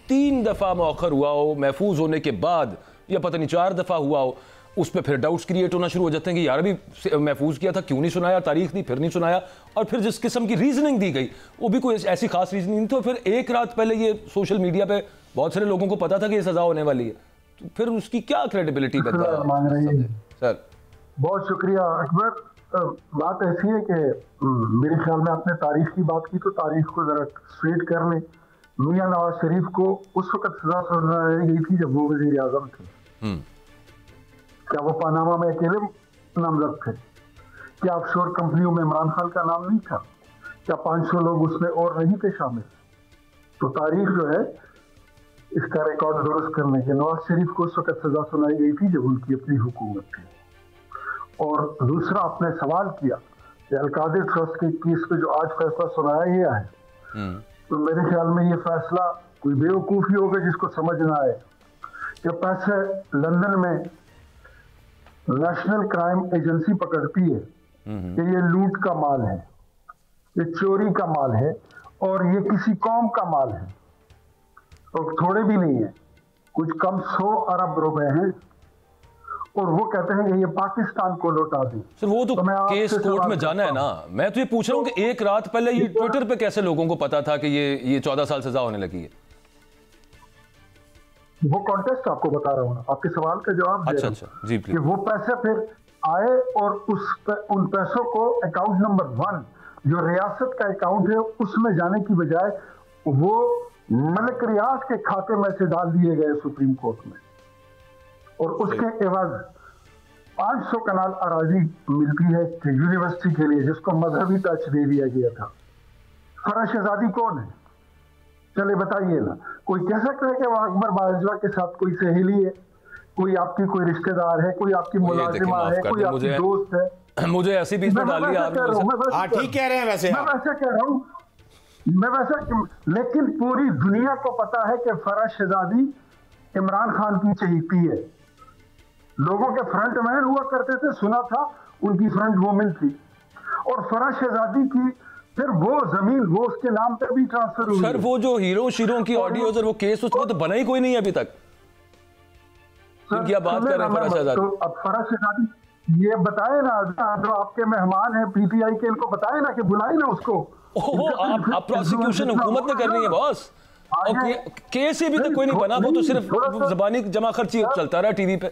3 दफ़ा मौखर हुआ हो महफूज होने के बाद, या पता नहीं 4 दफ़ा हुआ हो, उस पर फिर डाउट्स क्रिएट होना शुरू हो जाते हैं कि यार अभी महफूज किया था, क्यों नहीं सुनाया, तारीख दी फिर नहीं सुनाया, और फिर जिस किस्म की रीजनिंग दी गई वो भी कोई ऐसी खास रीजनिंग नहीं। तो फिर एक रात पहले ये सोशल मीडिया पे बहुत सारे लोगों को पता था कि ये सजा होने वाली है, तो फिर उसकी क्या क्रेडिबिलिटी मांग रही है सर? बहुत शुक्रिया अकबर। बात ऐसी है कि मेरे ख्याल में आपने तारीख की बात की, तो तारीख को जरा स्ट्रेट कर लें। मियां नवाज शरीफ को उस वक्त सजा सुनाई गई थी जब वो वजीर आजम थे। क्या वो पनामा में अकेले नामजद थे? क्या ऑफशोर कंपनियों में इमरान खान का नाम नहीं था? क्या 500 लोग उसमें और नहीं थे शामिल? तो तारीख जो है इसका रिकॉर्ड दुरुस्त करने के, नवाज शरीफ को उस वक्त सजा सुनाई गई थी जब उनकी अपनी हुकूमत थी। और दूसरा आपने सवाल किया कि अलकादिर ट्रस्ट के केस पे जो आज फैसला सुनाया गया है, तो मेरे ख्याल में ये फैसला कोई बेवकूफ़ी होगा जिसको समझ ना आए कि पैसे लंदन में नेशनल क्राइम एजेंसी पकड़ती है कि ये लूट का माल है, ये चोरी का माल है और ये किसी कौम का माल है, और थोड़े भी नहीं है, कुछ कम 100 अरब रुपए हैं, और वो कहते हैं कि ये पाकिस्तान को लौटा दी। सर वो तो केस कोर्ट में जाना है ना। मैं तो ये पूछ रहा हूँ कि एक रात पहले ये ट्विटर पे कैसे लोगों को पता था कि ये 14 साल सजा होने लगी है? वो कॉन्टेस्ट आपको बता रहा हूँ, आपके सवाल का जवाब दे रहा हूं जी कि वो पैसे फिर आए और उन पैसों को अकाउंट नंबर 1 जो रियासत का अकाउंट है उसमें जाने की बजाय वो मलिक रियाज के खाते में से डाल दिए गए सुप्रीम कोर्ट में, और उसके एवज 500 कनाल अराजी मिलती है यूनिवर्सिटी के लिए जिसको मजहबी टच दे दिया गया था। फराज शहजादी कौन है? चले बताइए ना। कोई कह सकता है कि वह अकबर बाजवा के साथ कोई सहेली है, कोई आपकी कोई रिश्तेदार है, कोई आपकी मुलाजिमा है, कोई आपकी दोस्त है? मुझे ऐसी बीच में डाल दिया आपने। ठीक कह रहे हैं वैसे, मैं वैसे कह रहा हूँ, मैं वैसा, लेकिन पूरी दुनिया को पता है कि फराज शहजादी इमरान खान की चहेती है, लोगों के फ्रंट मैन हुआ करते थे, सुना था उनकी फ्रंट वोमेन थी, और फराज शहजादी की फिर वो जमीन वो उसके नाम पे भी ट्रांसफर हुई। सर वो जो हीरो शीरो की ऑडियोज और वो केस उसको तो बना ही कोई नहीं अभी तक, जिनकी आप बात कर रहे हैं फराज शहजादी। तो अब फराज शहजादी ये बताए ना, जो आपके मेहमान हैं पीटीआई के, इनको बताए ना कि बुलाए ना उसको। आप प्रोसिक्यूशन हुकूमत ने करनी है बॉस, और केस ही भी तो कोई नहीं बना, वो तो सिर्फ जबानी जमा खर्ची चलता रहा टीवी पे।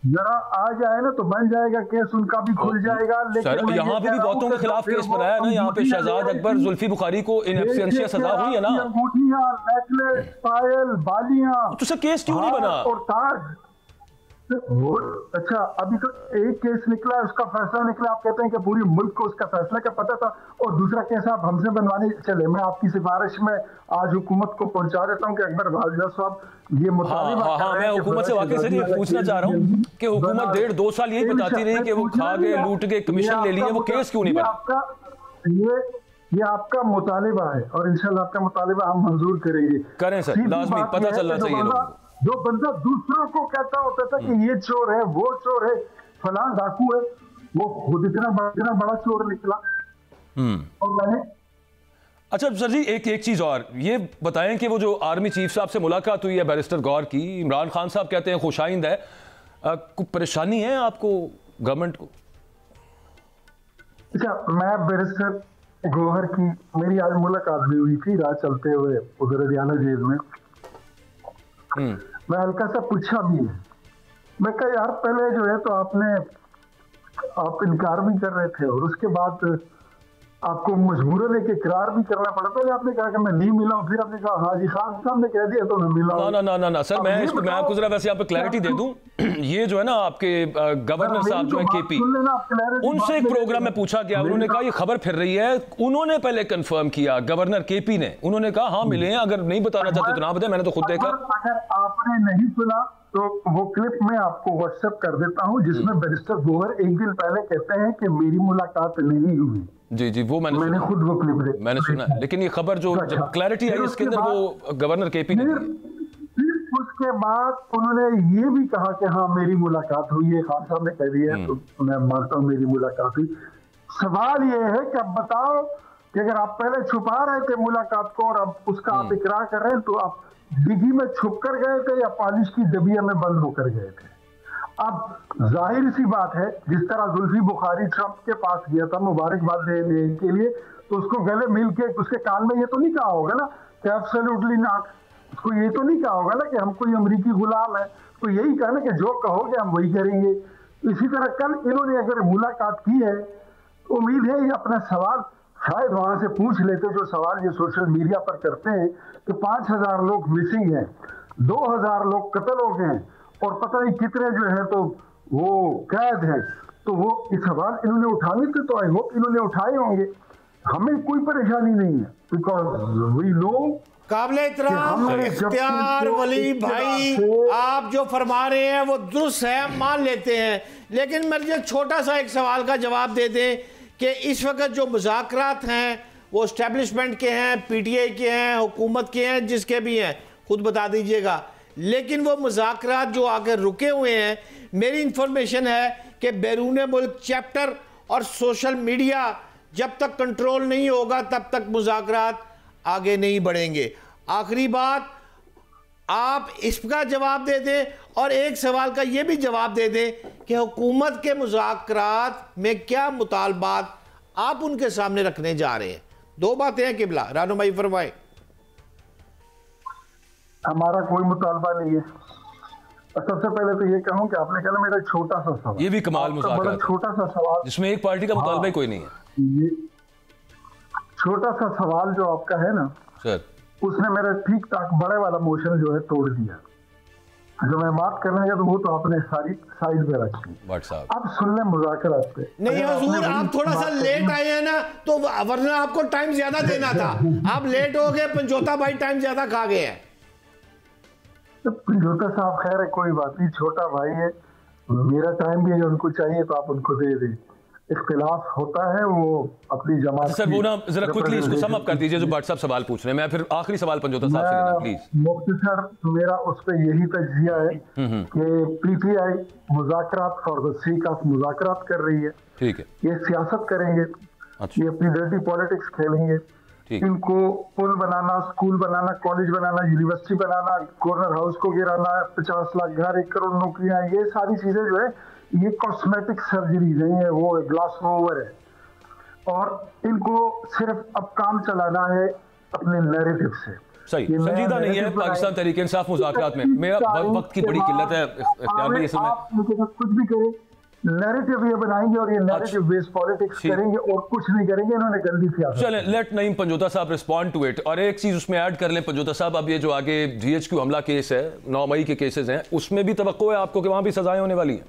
जरा आ जाए ना तो बन जाएगा केस, उनका भी खुल जाएगा। लेकिन यहाँ पे भी बहुतों के खिलाफ केस बनाया ना, यहाँ पे शहजाद अकबर, जुल्फी बुखारी को इन एब्सेंशिया सजा हुई है ना। अंगूठियां, नेकलेस, पायल, बालियां, तो सर केस क्यों नहीं बना? और ताज। अच्छा, अभी तो एक केस निकला, उसका फैसला निकला, आप कहते हैं कि पूरी मुल्क को उसका फैसला का पता था, और दूसरा केस आप हमसे बनवाने चले। मैं आपकी सिफारिश में आज हुकूमत को पहुंचा देता हूं कि अकबर बाजवा साहब ये मुतालिबा मैं हुकूमत से वाकई से ये पूछना चाह रहा हूं कि हुकूमत 1.5-2 साल यही बताती रही कि वो खा गए, लूट गए, कमीशन ले लिए, वो केस क्यों नहीं बना? ये आपका मुतालिबा है और इंशाल्लाह आपका मुतालिबा हम मंजूर करेंगे। करें सर, लाजमी पता चलना चाहिए लोगों को। जो बंदा दूसरों को कहता होता था कि ये चोर है, वो चोर है, फलां डाकू है, वो खुद इतना बड़ा चोर निकला। और मैंने अच्छा सर जी एक चीज और ये बताएं कि वो जो आर्मी चीफ साहब से मुलाकात हुई है बैरिस्टर गौर की, इमरान खान साहब कहते हैं खुशाइंद है, कोई परेशानी है आपको गवर्नमेंट को? अच्छा, मैं बैरिस्टर गौहर की मेरी आज मुलाकात भी हुई थी रात चलते हुए उधर हरियाणा जेल में। मैं हल्का सा पूछा भी है, मैं कहा यार पहले जो है तो आप इनकार भी कर रहे थे और उसके बाद आपको मजबूरन एक इकरार भी करना पड़ा। पहले आपने कहा कि मैं नहीं मिला हूं, फिर आपने कहा हाजी खान साहब ने कह दिया तो मैं मिला हूं। ना सर, मैं आपको जरा वैसे यहाँ पे क्लैरिटी दे दूं। ये जो है ना आपके गवर्नर साहब जो है केपी, उनसे एक प्रोग्राम में पूछा गया, उन्होंने कहा ये खबर फिर रही है, उन्होंने पहले कंफर्म किया, गवर्नर केपी ने, उन्होंने कहा हाँ मिले हैं, अगर नहीं बताना चाहते तो ना बताएं, मैंने तो खुद देखा। अगर आपने नहीं सुना तो वो क्लिप मैं आपको व्हाट्सएप कर देता हूं, जिसमें बैरिस्टर गोहर एक दिन पहले कहते हैं कि मेरी मुलाकात नहीं हुई। जी वो मैंने खुद वो क्लिप मैंने सुना, लेकिन ये खबर जो क्लैरिटी आई इसके अंदर वो गवर्नर केपी ने फिर उसके बाद उन्होंने ये भी कहा कि हाँ मेरी मुलाकात हुई है, खान साहब ने कह दिया तो मैं मानता हूँ मेरी मुलाकात हुई। सवाल ये है कि अब बताओ कि अगर आप पहले छुपा रहे थे मुलाकात को और अब उसका आप इकरार कर रहे हैं, तो आप डिग्गी में छुप कर गए थे या पॉलिश की डबिया में बंद होकर गए थे? अब जाहिर सी बात है, जिस तरह जुल्फी बुखारी ट्रंप के पास गया था मुबारकबाद देने के लिए, तो उसको गले मिल के उसके कान में ये तो नहीं कहा होगा ना कि एब्सोल्युटली नॉट, उसको ये तो नहीं कहा होगा ना कि हम कोई अमरीकी गुलाम है, तो यही कहा ना कि जो कहोगे हम वही करेंगे। इसी तरह कल इन्होंने अगर मुलाकात की है, तो उम्मीद है ये अपना सवाल शायद वहां से पूछ लेते, जो सवाल ये सोशल मीडिया पर करते हैं कि 5000 लोग मिसिंग हैं, 2000 लोग कत्ल हो गए हैं और पता नहीं कितने जो है तो वो कैद हैं, तो वो इस सवाल इन्होंने उठाने थे, तो आई होप इन्होंने उठाए होंगे। हमें कोई परेशानी नहीं है, बिकॉज वी नो। काबिले इत्तराम इख्तियार वली भाई, आप जो फरमा रहे हैं वो दुरुस्त है, हम मान लेते हैं, लेकिन मुझे छोटा सा एक सवाल का जवाब दे दें कि इस वक्त जो मुज़ाकरात हैं वो एस्टेब्लिशमेंट के हैं, पीटीआई के हैं, हुकूमत के हैं, जिसके भी हैं, खुद बता दीजिएगा, लेकिन वो मुज़ाकरात जो आकर रुके हुए हैं, मेरी इंफॉर्मेशन है कि बैरून मुल्क चैप्टर और सोशल मीडिया जब तक कंट्रोल नहीं होगा तब तक मुज़ाकरात आगे नहीं बढ़ेंगे। आखिरी बात, आप इसका जवाब दे दें और एक सवाल का ये भी जवाब दे दें कि हुकूमत के मुज़ाकरात में क्या मुतालबात आप उनके सामने रखने जा रहे हैं। दो बातें हैं किबला, रहनुमाई फरमाए। हमारा कोई मुतालबा नहीं है। सबसे पहले तो ये कहूं कि आपने कहा मेरा छोटा सा सवाल, ये भी कमाल मुज़ाकरात, छोटा सा सवाल जिसमें एक पार्टी का मुतालबा ही कोई नहीं है। ये छोटा सा सवाल जो आपका है ना सर, उसने मेरा ठीक ठाक बड़े वाला मोशन जो है तोड़ दिया। जो मैं बात करने गया तो वो तो आपने सारी साइड पे रखी। अब सुन ले मुज़ाकरात पे। नहीं हुजूर, आप थोड़ा सा लेट आए हैं ना, तो वरना आपको टाइम ज्यादा देना था, आप लेट हो गए, पंजोता भाई टाइम ज्यादा खा गए हैं। पंजोता साहब खैर है, कोई बात नहीं, छोटा भाई है, मेरा टाइम भी है, उनको चाहिए तो आप उनको दे दें। इख्तिलाफ होता है वो अपनी जमात। सर वो ना जरा क्विकली इसको सम अप कर दीजिए जो भट्ट साहब सवाल पूछ रहे हैं। मैं फिर आखिरी सवाल पंजोता साहब से लेना प्लीज। मुख्तसर मेरा उस पर यही तज्जिया है कि पीटीआई मुज़ाकरात फॉर द सेक ऑफ मुज़ाकरात कर रही है। ठीक है, ये सियासत करेंगे, ये अपनी डर्टी पॉलिटिक्स खेलेंगे। इनको पुल बनाना, स्कूल बनाना, कॉलेज बनाना, यूनिवर्सिटी बनाना, कॉर्नर हाउस को गिराना, 50 लाख घर, 1 करोड़ नौकरियां, ये सारी चीजें जो है ये कॉस्मेटिक सर्जरी नहीं है, वो ग्लास ओवर है। और इनको सिर्फ अब काम चलाना है अपने नैरेटिव से। सही, संजीदा नहीं है पाकिस्तान तहरीक इंसाफ मुज़ाकरात में। मेरा वक्त की बड़ी किल्लत है, इख्तियार भाई इसमें कुछ भी करें, नैरेटिव ये बनाएंगे और ये नैरेटिव बेस्ड पॉलिटिक्स करेंगे और कुछ नहीं करेंगे। इन्होंने गंदी सियासत। चलें, लेट नईम पंजोता साहब रिस्पॉन्ड टू इट। और एक चीज उसमें ऐड कर लें पंजोता साहब, अब ये जो आगे GHQ हमला केस है, 9 मई के केसेस हैं, उसमें भी तवक्को है आपको कि वहां भी सजाएं होने वाली हैं?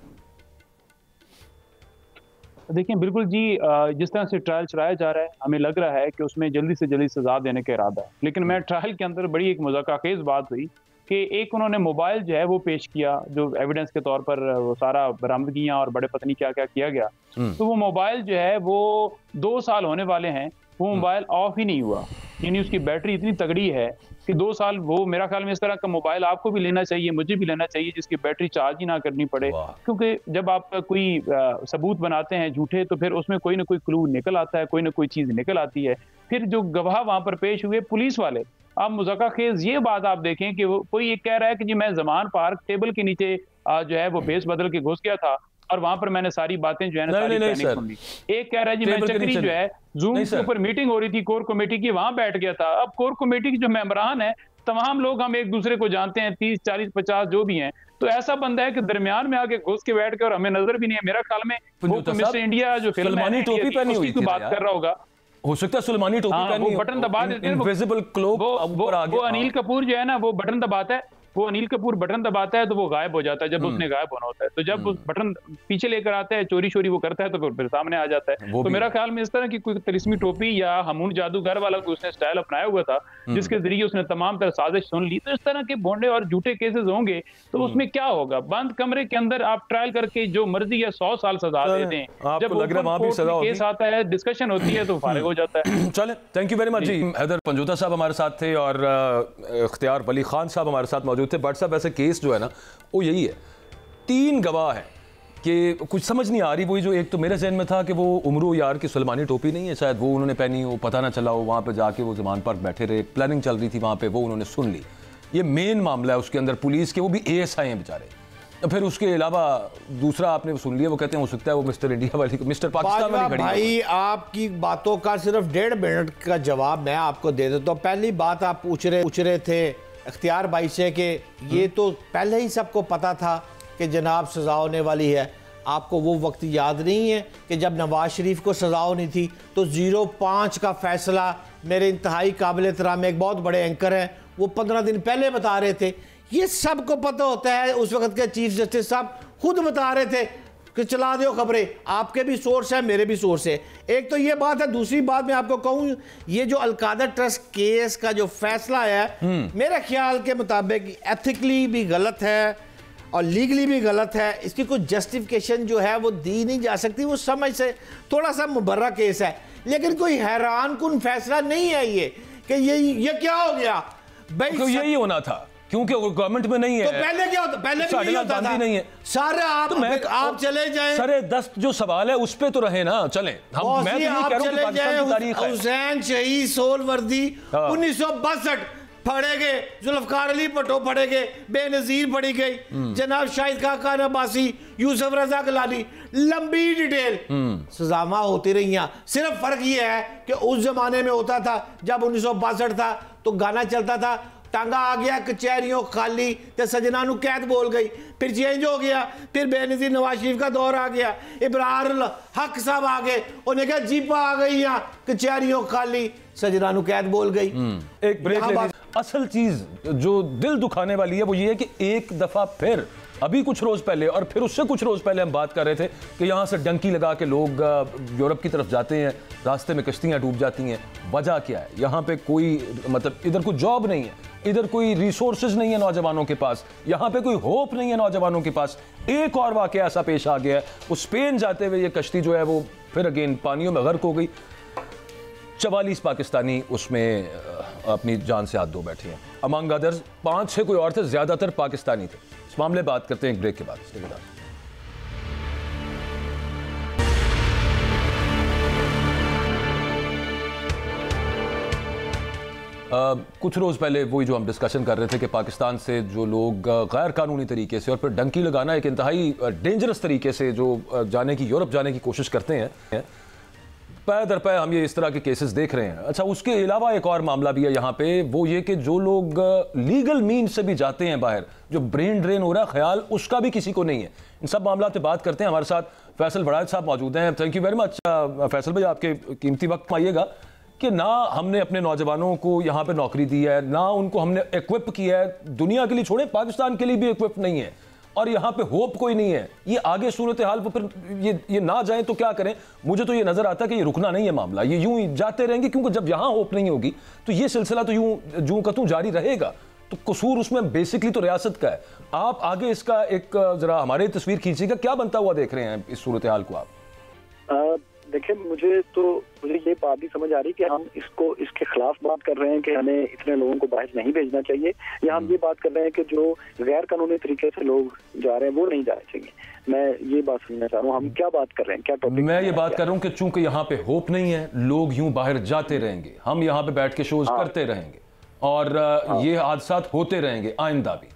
देखिए बिल्कुल जी, जिस तरह से ट्रायल चलाया जा रहा है, हमें लग रहा है कि उसमें जल्दी से जल्दी सजा देने का इरादा है। लेकिन मैं ट्रायल के अंदर बड़ी एक मज़ाक़खेज़ बात हुई कि एक उन्होंने मोबाइल जो है वो पेश किया, जो एविडेंस के तौर पर वो सारा बरामदगियां और बड़े पत्नी क्या क्या किया गया, तो वो मोबाइल जो है वो 2 साल होने वाले हैं, वो मोबाइल ऑफ ही नहीं हुआ। यानी उसकी बैटरी इतनी तगड़ी है कि 2 साल, वो मेरा ख्याल में इस तरह का मोबाइल आपको भी लेना चाहिए, मुझे भी लेना चाहिए, जिसकी बैटरी चार्ज ही ना करनी पड़े। क्योंकि जब आप कोई सबूत बनाते हैं झूठे, तो फिर उसमें कोई ना कोई क्लू निकल आता है, कोई ना कोई चीज़ निकल आती है। फिर जो गवाह वहाँ पर पेश हुए, पुलिस वाले, आप मुज़ाक़खेज़ ये बात आप देखें कि वो कोई ये कह रहा है कि जी मैं जमान पार्क टेबल के नीचे जो है वो बेस बदल के घुस गया था और वहां पर मैंने सारी बातें जो है ना सारी प्लानिंग सुन ली। एक कह रहा है जी मैं चक्री जो है जूम के ऊपर मीटिंग हो रही थी कोर कमेटी की, वहां बैठ गया था। अब कोर कमेटी की जो मेंबरान है, तमाम लोग हम एक दूसरे को जानते हैं, 30, 40, 50 जो भी हैं, तो ऐसा बंदा है कि दरमियान में आके घुस के बैठ के और हमें नजर भी नहीं है। मेरा ख्याल में वो मिस्टर इंडिया जो फिल्म है, उसकी बात कर रहा होगा, हो सकता है सुलेमानी टोपी पहनी हो, बटन दबा देते हैं, इनविजिबल क्लोक ऊपर आ गया। वो अनिल कपूर जो है ना, वो बटन दबाता है, वो अनिल कपूर बटन दबाता है तो वो गायब हो जाता है जब उसने गायब होना होता है। तो जब उस बटन पीछे लेकर आता है, चोरी शोरी वो करता है तो फिर सामने आ जाता है। तो मेरा ख्याल में इस तरह की कोई तिलिस्मी टोपी या हमून जादूगर वाला कोई उसने स्टाइल अपनाया हुआ था जिसके जरिए उसने तमाम तरह साजिश सुन ली। तो इस तरह के भोंडे और झूठे केसेस होंगे तो उसमें क्या होगा? बंद कमरे के अंदर आप ट्रायल करके जो मर्जी या 100 साल सजा दे दें, जब केस आता है, डिस्कशन होती है तो फारिग हो जाता है। चले, थैंक यू वेरी मच जी। हैदर पंजोता साहब हमारे साथ थे और इख्तियार वली खान साहब हमारे साथ मौजूद थे। बट साहब वैसे केस जो है ना वो यही है, 3 गवाह हैं कि कुछ समझ नहीं आ रही। वही जो एक तो मेरे जहन में था कि वो उमरू यार की सुलेमानी टोपी नहीं है, शायद वो उन्होंने पहनी हो, पता ना चला हो, वहाँ पे जाके वो ज़मान पार्क बैठे रहे, प्लानिंग चल रही थी वहाँ पे, वो उन्होंने सुन ली। ये मेन मामला है उसके अंदर पुलिस के, वो भी ASI हैं बेचारे। तो फिर उसके अलावा दूसरा आपने सुन लिया, वो कहते हैं हो सकता है वो मिस्टर इंडिया वाली, मिस्टर पाकिस्तान वाली खड़ी। भाई आपकी बातों का सिर्फ 1.5 मिनट का जवाब मैं आपको दे देता हूँ। पहली बात आप पूछ रहे थे इख्तियार भाई से कि ये तो पहले ही सबको पता था कि जनाब सजा होने वाली है। आपको वो वक्त याद नहीं है कि जब नवाज शरीफ को सजा होनी थी तो 05 का फैसला, मेरे इंतहाई काबिल एहतराम एक बहुत बड़े एंकर हैं, वो 15 दिन पहले बता रहे थे। ये सबको पता होता है, उस वक्त के चीफ जस्टिस साहब खुद बता रहे थे कि चला दो खबरें। आपके भी सोर्स है, मेरे भी सोर्स है। एक तो ये बात है। दूसरी बात मैं आपको कहूँ, ये जो अलकादर ट्रस्ट केस का जो फैसला है मेरे ख्याल के मुताबिक एथिकली भी गलत है और लीगली भी गलत है। इसकी कोई जस्टिफिकेशन जो है वो दी नहीं जा सकती। वो समझ से थोड़ा सा मुबर्रा केस है, लेकिन कोई हैरान कुन फैसला नहीं है ये कि ये क्या हो गया भाई। तो यही होना था क्योंकि गवर्नमेंट में नहीं है। तो पहले क्या होता? पहले भी नहीं होता था। नहीं है सारे आप चले जाएं। सारे 10 जो सवाल है उस पे तो रहे ना, चले हम। मैं तो ये कह रहा हूं कि पाकिस्तान की तारीख है। हुसैन शहीद सोलवर्दी 1962 पढ़े गए, जुल्फकार अली भट्टो पढ़े गए, बेनजीर पढ़ी गई, जनाब शाहिद खान अब्बासी, यूसुफ रजा गलानी, लंबी डिटेल सजामा होती रही। सिर्फ फर्क ये है कि उस जमाने में होता था जब 1962 था तो गाना चलता था, टांगा आ गया कचहरियों खाली तो सजना नू कैद बोल गई। फिर चेंज हो गया, फिर बेनजीर नवाज शरीफ का दौर आ गया, इब्रार हक साहब आ गए, उन्हें कहा जीपा आ गई यहाँ कचहरियों खाली, सजना नू कैद बोल गई। एक ब्रेक। असल चीज जो दिल दुखाने वाली है वो ये है कि एक दफा फिर अभी कुछ रोज पहले और फिर उससे कुछ रोज पहले हम बात कर रहे थे कि यहाँ से डंकी लगा के लोग यूरोप की तरफ जाते हैं, रास्ते में कश्तियाँ डूब जाती हैं। वजह क्या है? यहाँ पे कोई मतलब इधर कोई जॉब नहीं है, इधर कोई रिसोर्सेज नहीं है नौजवानों के पास, यहाँ पे कोई होप नहीं है नौजवानों के पास। एक और वाकया ऐसा पेश आ गया है, वो स्पेन जाते हुए ये कश्ती जो है वो फिर अगेन पानियों में गर्क हो गई। 44 पाकिस्तानी उसमें अपनी जान से हाथ धो बैठे हैं। अमंग अदर्स 5-6 कोई और थे, ज्यादातर पाकिस्तानी थे। इस मामले बात करते हैं एक ब्रेक के बाद। कुछ रोज़ पहले वही जो हम डिस्कशन कर रहे थे कि पाकिस्तान से जो लोग गैर कानूनी तरीके से और फिर डंकी लगाना एक इंतहाई डेंजरस तरीके से जो जाने की यूरोप जाने की कोशिश करते हैं, पै दर पै हम ये इस तरह के केसेस देख रहे हैं। अच्छा, उसके अलावा एक और मामला भी है यहाँ पे, वो ये कि जो लोग लीगल मीन से भी जाते हैं बाहर, जो ब्रेन ड्रेन हो रहा है ख्याल उसका भी किसी को नहीं है। इन सब मामला पे बात करते हैं। हमारे साथ फैसल बड़ाज साहब मौजूद हैं। Thank you very much Faisal भाई, आपके कीमती वक्त में आइएगा कि ना हमने अपने नौजवानों को यहाँ पे नौकरी दी है, ना उनको हमने इक्विप किया है। दुनिया के लिए छोड़े, पाकिस्तान के लिए भी इक्विप नहीं है और यहाँ पे होप कोई नहीं है। ये आगे सूरत हाल पर फिर ये ना जाए तो क्या करें? मुझे तो ये नजर आता है कि ये रुकना नहीं है मामला, ये यूं ही जाते रहेंगे, क्योंकि जब यहाँ होप नहीं होगी तो ये सिलसिला तो यूं का तूं जारी रहेगा। तो कसूर उसमें बेसिकली तो रियासत का है। आप आगे इसका एक जरा हमारे तस्वीर खींचिएगा, क्या बनता हुआ देख रहे हैं इस सूरत हाल को आप? देखिए, मुझे ये बात भी समझ आ रही कि हम इसके खिलाफ बात कर रहे हैं कि हमें इतने लोगों को बाहर नहीं भेजना चाहिए, या हम ये बात कर रहे हैं कि जो गैर कानूनी तरीके से लोग जा रहे हैं वो नहीं जाने चाहिए। मैं ये बात समझना चाह रहा हूँ, हम क्या बात कर रहे हैं, क्या टॉपिक? मैं ये बात कर रहा हूँ कि चूंकि यहाँ पे होप नहीं है, लोग यूं बाहर जाते रहेंगे, हम यहाँ पे बैठ के शोज करते रहेंगे और ये हादसात होते रहेंगे आइंदा भी।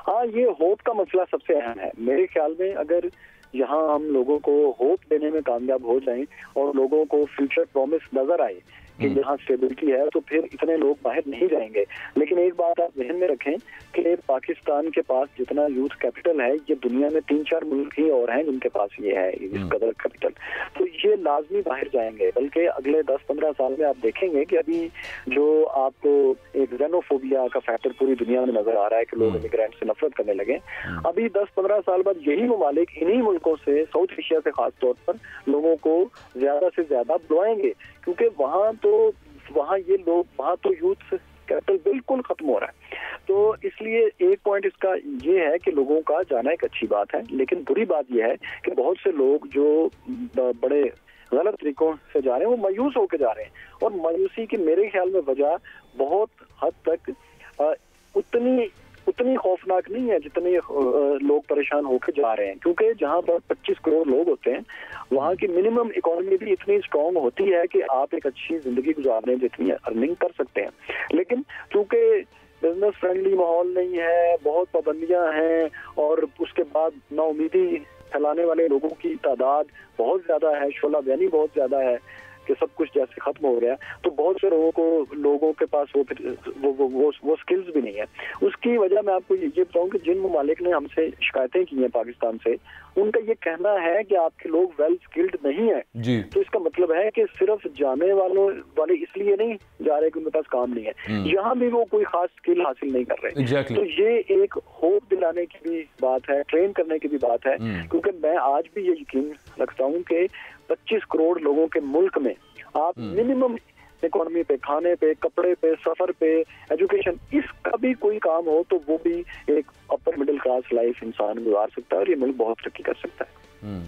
हाँ, ये होप का मसला सबसे अहम है मेरे ख्याल में। अगर यहाँ हम लोगों को होप देने में कामयाब हो जाएं और लोगों को फ्यूचर प्रॉमिस नजर आए कि यहाँ स्टेबिलिटी है, तो फिर इतने लोग बाहर नहीं जाएंगे। लेकिन एक बात आप ध्यान में रखें कि पाकिस्तान के पास जितना यूथ कैपिटल है, ये दुनिया में 3-4 मुल्क ही और हैं जिनके पास ये है इस कदर कैपिटल, तो ये लाजमी बाहर जाएंगे। बल्कि अगले 10-15 साल में आप देखेंगे कि अभी जो आपको एक जेनोफोबिया का फैक्टर पूरी दुनिया में नजर आ रहा है कि लोग इमिग्रेंट से नफरत करने लगे, अभी 10-15 साल बाद यही ममालिक इन्हीं मुल्कों से, साउथ एशिया से खास तौर पर, लोगों को ज्यादा से ज्यादा बुलाएंगे, क्योंकि वहाँ ये लोग, वहाँ तो यूथ कैपिटल बिल्कुल खत्म हो रहा है। तो इसलिए एक पॉइंट इसका ये है कि लोगों का जाना एक अच्छी बात है, लेकिन बुरी बात यह है कि बहुत से लोग जो बड़े गलत तरीकों से जा रहे हैं वो मायूस होकर जा रहे हैं, और मायूसी की मेरे ख्याल में वजह बहुत हद तक उतनी खौफनाक नहीं है जितने लोग परेशान होकर जा रहे हैं, क्योंकि जहां पर 25 करोड़ लोग होते हैं वहां की मिनिमम इकोनॉमी भी इतनी स्ट्रांग होती है कि आप एक अच्छी जिंदगी गुजारने जितनी अर्निंग कर सकते हैं। लेकिन क्योंकि बिजनेस फ्रेंडली माहौल नहीं है, बहुत पाबंदियां हैं, और उसके बाद नाउमीदी फैलाने वाले लोगों की तादाद बहुत ज्यादा है, शोला बयानी बहुत ज्यादा है कि सब कुछ जैसे खत्म हो गया, तो बहुत से लोगों के पास वो स्किल्स भी नहीं है। उसकी वजह मैं आपको ये बताऊं कि जिन ममालिक ने हमसे शिकायतें की हैं पाकिस्तान से, उनका ये कहना है कि आपके लोग वेल स्किल्ड नहीं है जी। तो इसका मतलब है कि सिर्फ जाने वाले इसलिए नहीं जा रहे कि उनके पास काम नहीं है, यहाँ भी वो कोई खास स्किल हासिल नहीं कर रहे। तो ये एक होप दिलाने की भी बात है, ट्रेन करने की भी बात है, क्योंकि मैं आज भी ये यकीन रखता हूँ कि 25 करोड़ लोगों के मुल्क में आप मिनिमम इकोनॉमी पे, खाने पे, कपड़े पे, सफर पे, एजुकेशन, इसका भी कोई काम हो तो वो भी एक अपर मिडिल क्लास लाइफ इंसान गुजार सकता है और ये मुल्क बहुत तरक्की कर सकता है।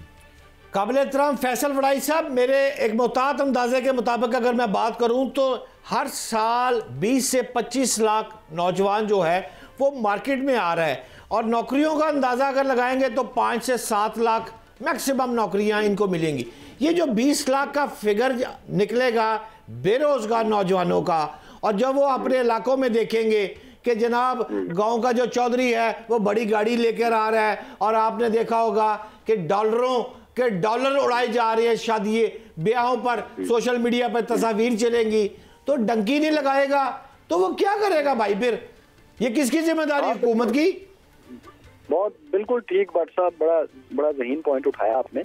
काबिल एहतराम फैसल वड़ाई साहब, मेरे एक मोहतात अंदाजे के मुताबिक अगर मैं बात करूं तो हर साल 20 से 25 लाख नौजवान जो है वो मार्केट में आ रहा है, और नौकरियों का अंदाजा अगर लगाएंगे तो 5 से 7 लाख मैक्सिमम नौकरियां इनको मिलेंगी। ये जो 20 लाख का फिगर निकलेगा बेरोजगार नौजवानों का, और जब वो अपने इलाकों में देखेंगे कि जनाब गांव का जो चौधरी है वो बड़ी गाड़ी लेकर आ रहा है, और आपने देखा होगा कि डॉलर उड़ाए जा रहे हैं शादी ब्याहों पर, सोशल मीडिया पर तस्वीर चलेंगी, तो डंकी नहीं लगाएगा तो वो क्या करेगा भाई? फिर ये किसकी जिम्मेदारी, हुकूमत की? बहुत बिल्कुल ठीक भट्ट साहब, बड़ा ज़हीन पॉइंट उठाया आपने,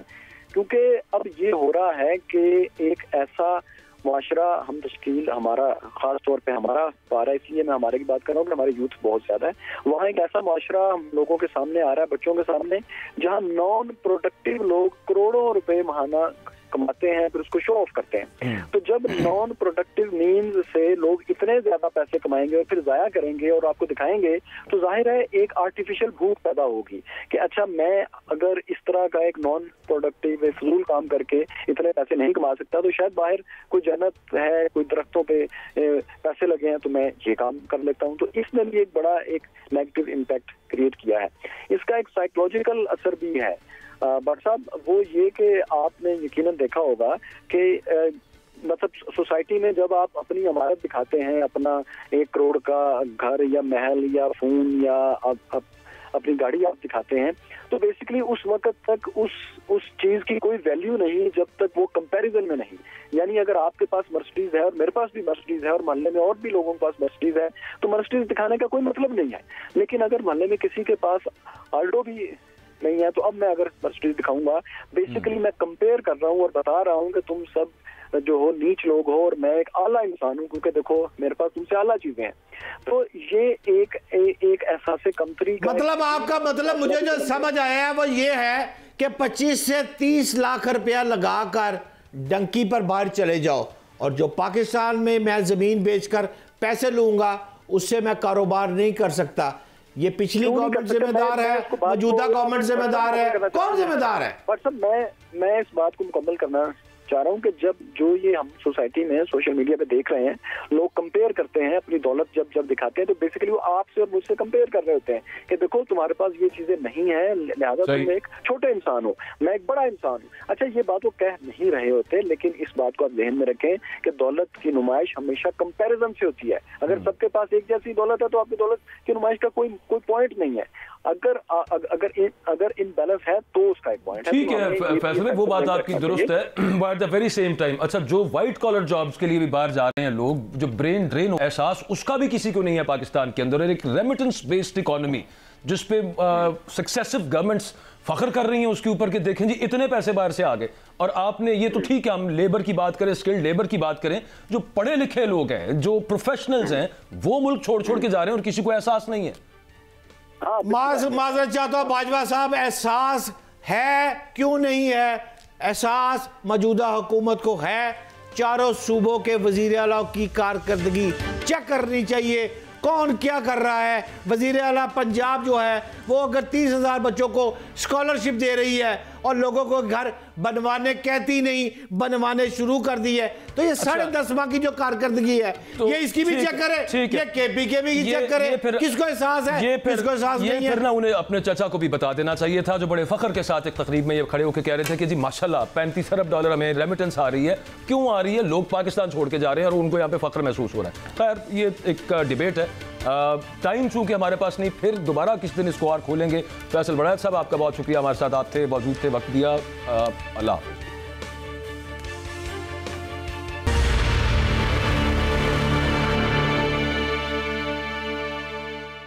क्योंकि अब ये हो रहा है कि एक ऐसा मुआशरा हम तश्कील हमारा खास तौर पे हमारा पा रहा है, इसलिए मैं हमारे की बात कर रहा हूँ कि हमारे यूथ बहुत ज्यादा है, वहाँ एक ऐसा मुआशरा हम लोगों के सामने आ रहा है, बच्चों के सामने, जहाँ नॉन प्रोडक्टिव लोग करोड़ों रुपए महाना कमाते हैं, फिर उसको शो ऑफ करते हैं। तो जब नॉन प्रोडक्टिव मीन्स से लोग इतने ज्यादा पैसे कमाएंगे और फिर जाया करेंगे और आपको दिखाएंगे, तो जाहिर है एक आर्टिफिशियल भूख पैदा होगी कि अच्छा मैं अगर इस तरह का एक नॉन प्रोडक्टिव फजूल काम करके इतने पैसे नहीं कमा सकता, तो शायद बाहर कोई जन्नत है, कोई दरख्तों पे पैसे लगे हैं तो मैं ये काम कर लेता हूँ। तो इसने भी एक बड़ा एक नेगेटिव इम्पैक्ट क्रिएट किया है। इसका एक साइकोलॉजिकल असर भी है भट्ट साहब, वो ये कि आपने यकीनन देखा होगा कि मतलब सोसाइटी में जब आप अपनी इमारत दिखाते हैं, अपना 1 करोड़ का घर या महल या फोन या अपनी गाड़ी आप दिखाते हैं, तो बेसिकली उस वक्त तक उस चीज की कोई वैल्यू नहीं जब तक वो कंपैरिजन में नहीं। यानी अगर आपके पास मर्सिडीज है और मेरे पास भी मर्सिडीज है और मोहल्ले में और भी लोगों के पास मर्सिडीज है, तो मर्सिडीज दिखाने का कोई मतलब नहीं है। लेकिन अगर मोहल्ले में किसी के पास आल्टो भी नहीं है, तो अब मैं अगर मर्सिडीज दिखाऊंगा, बेसिकली मैं कंपेयर कर रहा हूँ और बता रहा हूँ कि तुम सब जो हो नीच लोग हो और मैं एक आला इंसान हूँ, क्योंकि देखो मेरे पास तुमसे आला चीजें हैं। तो ये एक एहसास कमतरी का मतलब आपका मतलब मुझे जो समझ आया है वो ये है कि 25 से 30 लाख रुपया लगाकर डंकी पर बाहर चले जाओ, और जो पाकिस्तान में मैं जमीन बेचकर पैसे लूंगा उससे मैं कारोबार नहीं कर सकता। ये पिछली गवर्नमेंट जिम्मेदार है, मौजूदा गवर्नमेंट जिम्मेदार है, कौन जिम्मेदार है? बट सब मैं इस बात को मुकम्मल करना चाह रहा हूँ कि जब जो ये हम सोसाइटी में सोशल मीडिया पे देख रहे हैं, लोग कंपेयर करते हैं अपनी दौलत जब दिखाते हैं, तो बेसिकली वो आपसे और मुझसे कंपेयर कर रहे होते हैं कि देखो तुम्हारे पास ये चीजें नहीं है, लिहाजा तुम एक छोटे इंसान हो, मैं एक बड़ा इंसान हूँ। अच्छा, ये बात वो कह नहीं रहे होते, लेकिन इस बात को आप ध्यान में रखें कि दौलत की नुमाइश हमेशा कंपेरिजन से होती है। अगर सबके पास एक जैसी दौलत है तो आपकी दौलत की नुमाइश का कोई पॉइंट नहीं है। अगर इन बैलेंस है तो उसका एक पॉइंट है। ठीक है फैसल, वो बात आपकी दुरुस्त है। द वेरी सेम टाइम, अच्छा जो व्हाइट कॉलर जॉब्स के लिए भी बाहर जा रहे हैं लोग, जो ब्रेन ड्रेन एहसास उसका भी किसी को नहीं है पाकिस्तान के अंदर। एक रेमिटेंस बेस्ड इकोनॉमी जिसपे सक्सेसिव गवर्नमेंट्स फख्र कर रही हैं उसके ऊपर कि देखें जी इतने पैसे बाहर से आ गए। और आपने ये तो ठीक है, हम लेबर की बात करें, स्किल्ड लेबर की बात करें, जो पढ़े लिखे लोग हैं, जो प्रोफेशनल्स हैं, वो मुल्क छोड़ छोड़ के जा रहे हैं और किसी को एहसास नहीं है। माजरत चाहता हूं बाजवा साहब, एहसास है क्यों नहीं है? एहसास मौजूदा हुकूमत को है। चारों सूबों के वजीर आला की कारकर्दगी चेक करनी चाहिए, कौन क्या कर रहा है। वजीर आला पंजाब जो है वो अगर 30,000 बच्चों को स्कॉलरशिप दे रही है और लोगों को घर बनवाने कहती नहीं, बनवाने शुरू कर दी है, तो ये 10.5 माह की जो कारकर्दगी है तो ये इसकी भी चेक करे, ये केपीके भी चेक करे। किसको एहसास है, किसको एहसास नहीं है? फिर ना उन्हें अपने चाचा को भी बता देना चाहिए था, जो बड़े फख्र के साथ एक तकरीब में ये खड़े होकर कह रहे थे कि जी माशाल्लाह 35 अरब डॉलर हमें रेमिटेंस आ रही है। क्यों आ रही है? लोग पाकिस्तान छोड़ के जा रहे हैं और उनको यहाँ पे फख्र महसूस हो रहा है। खैर ये एक डिबेट है, टाइम चूंकि हमारे पास नहीं, फिर दोबारा किस दिन इसको और खोलेंगे। फैसल बड़ैत साहब आपका बहुत शुक्रिया, हमारे साथ आप थे, मौजूद थे, वक्त दिया। अल्लाह हाफ़िज़।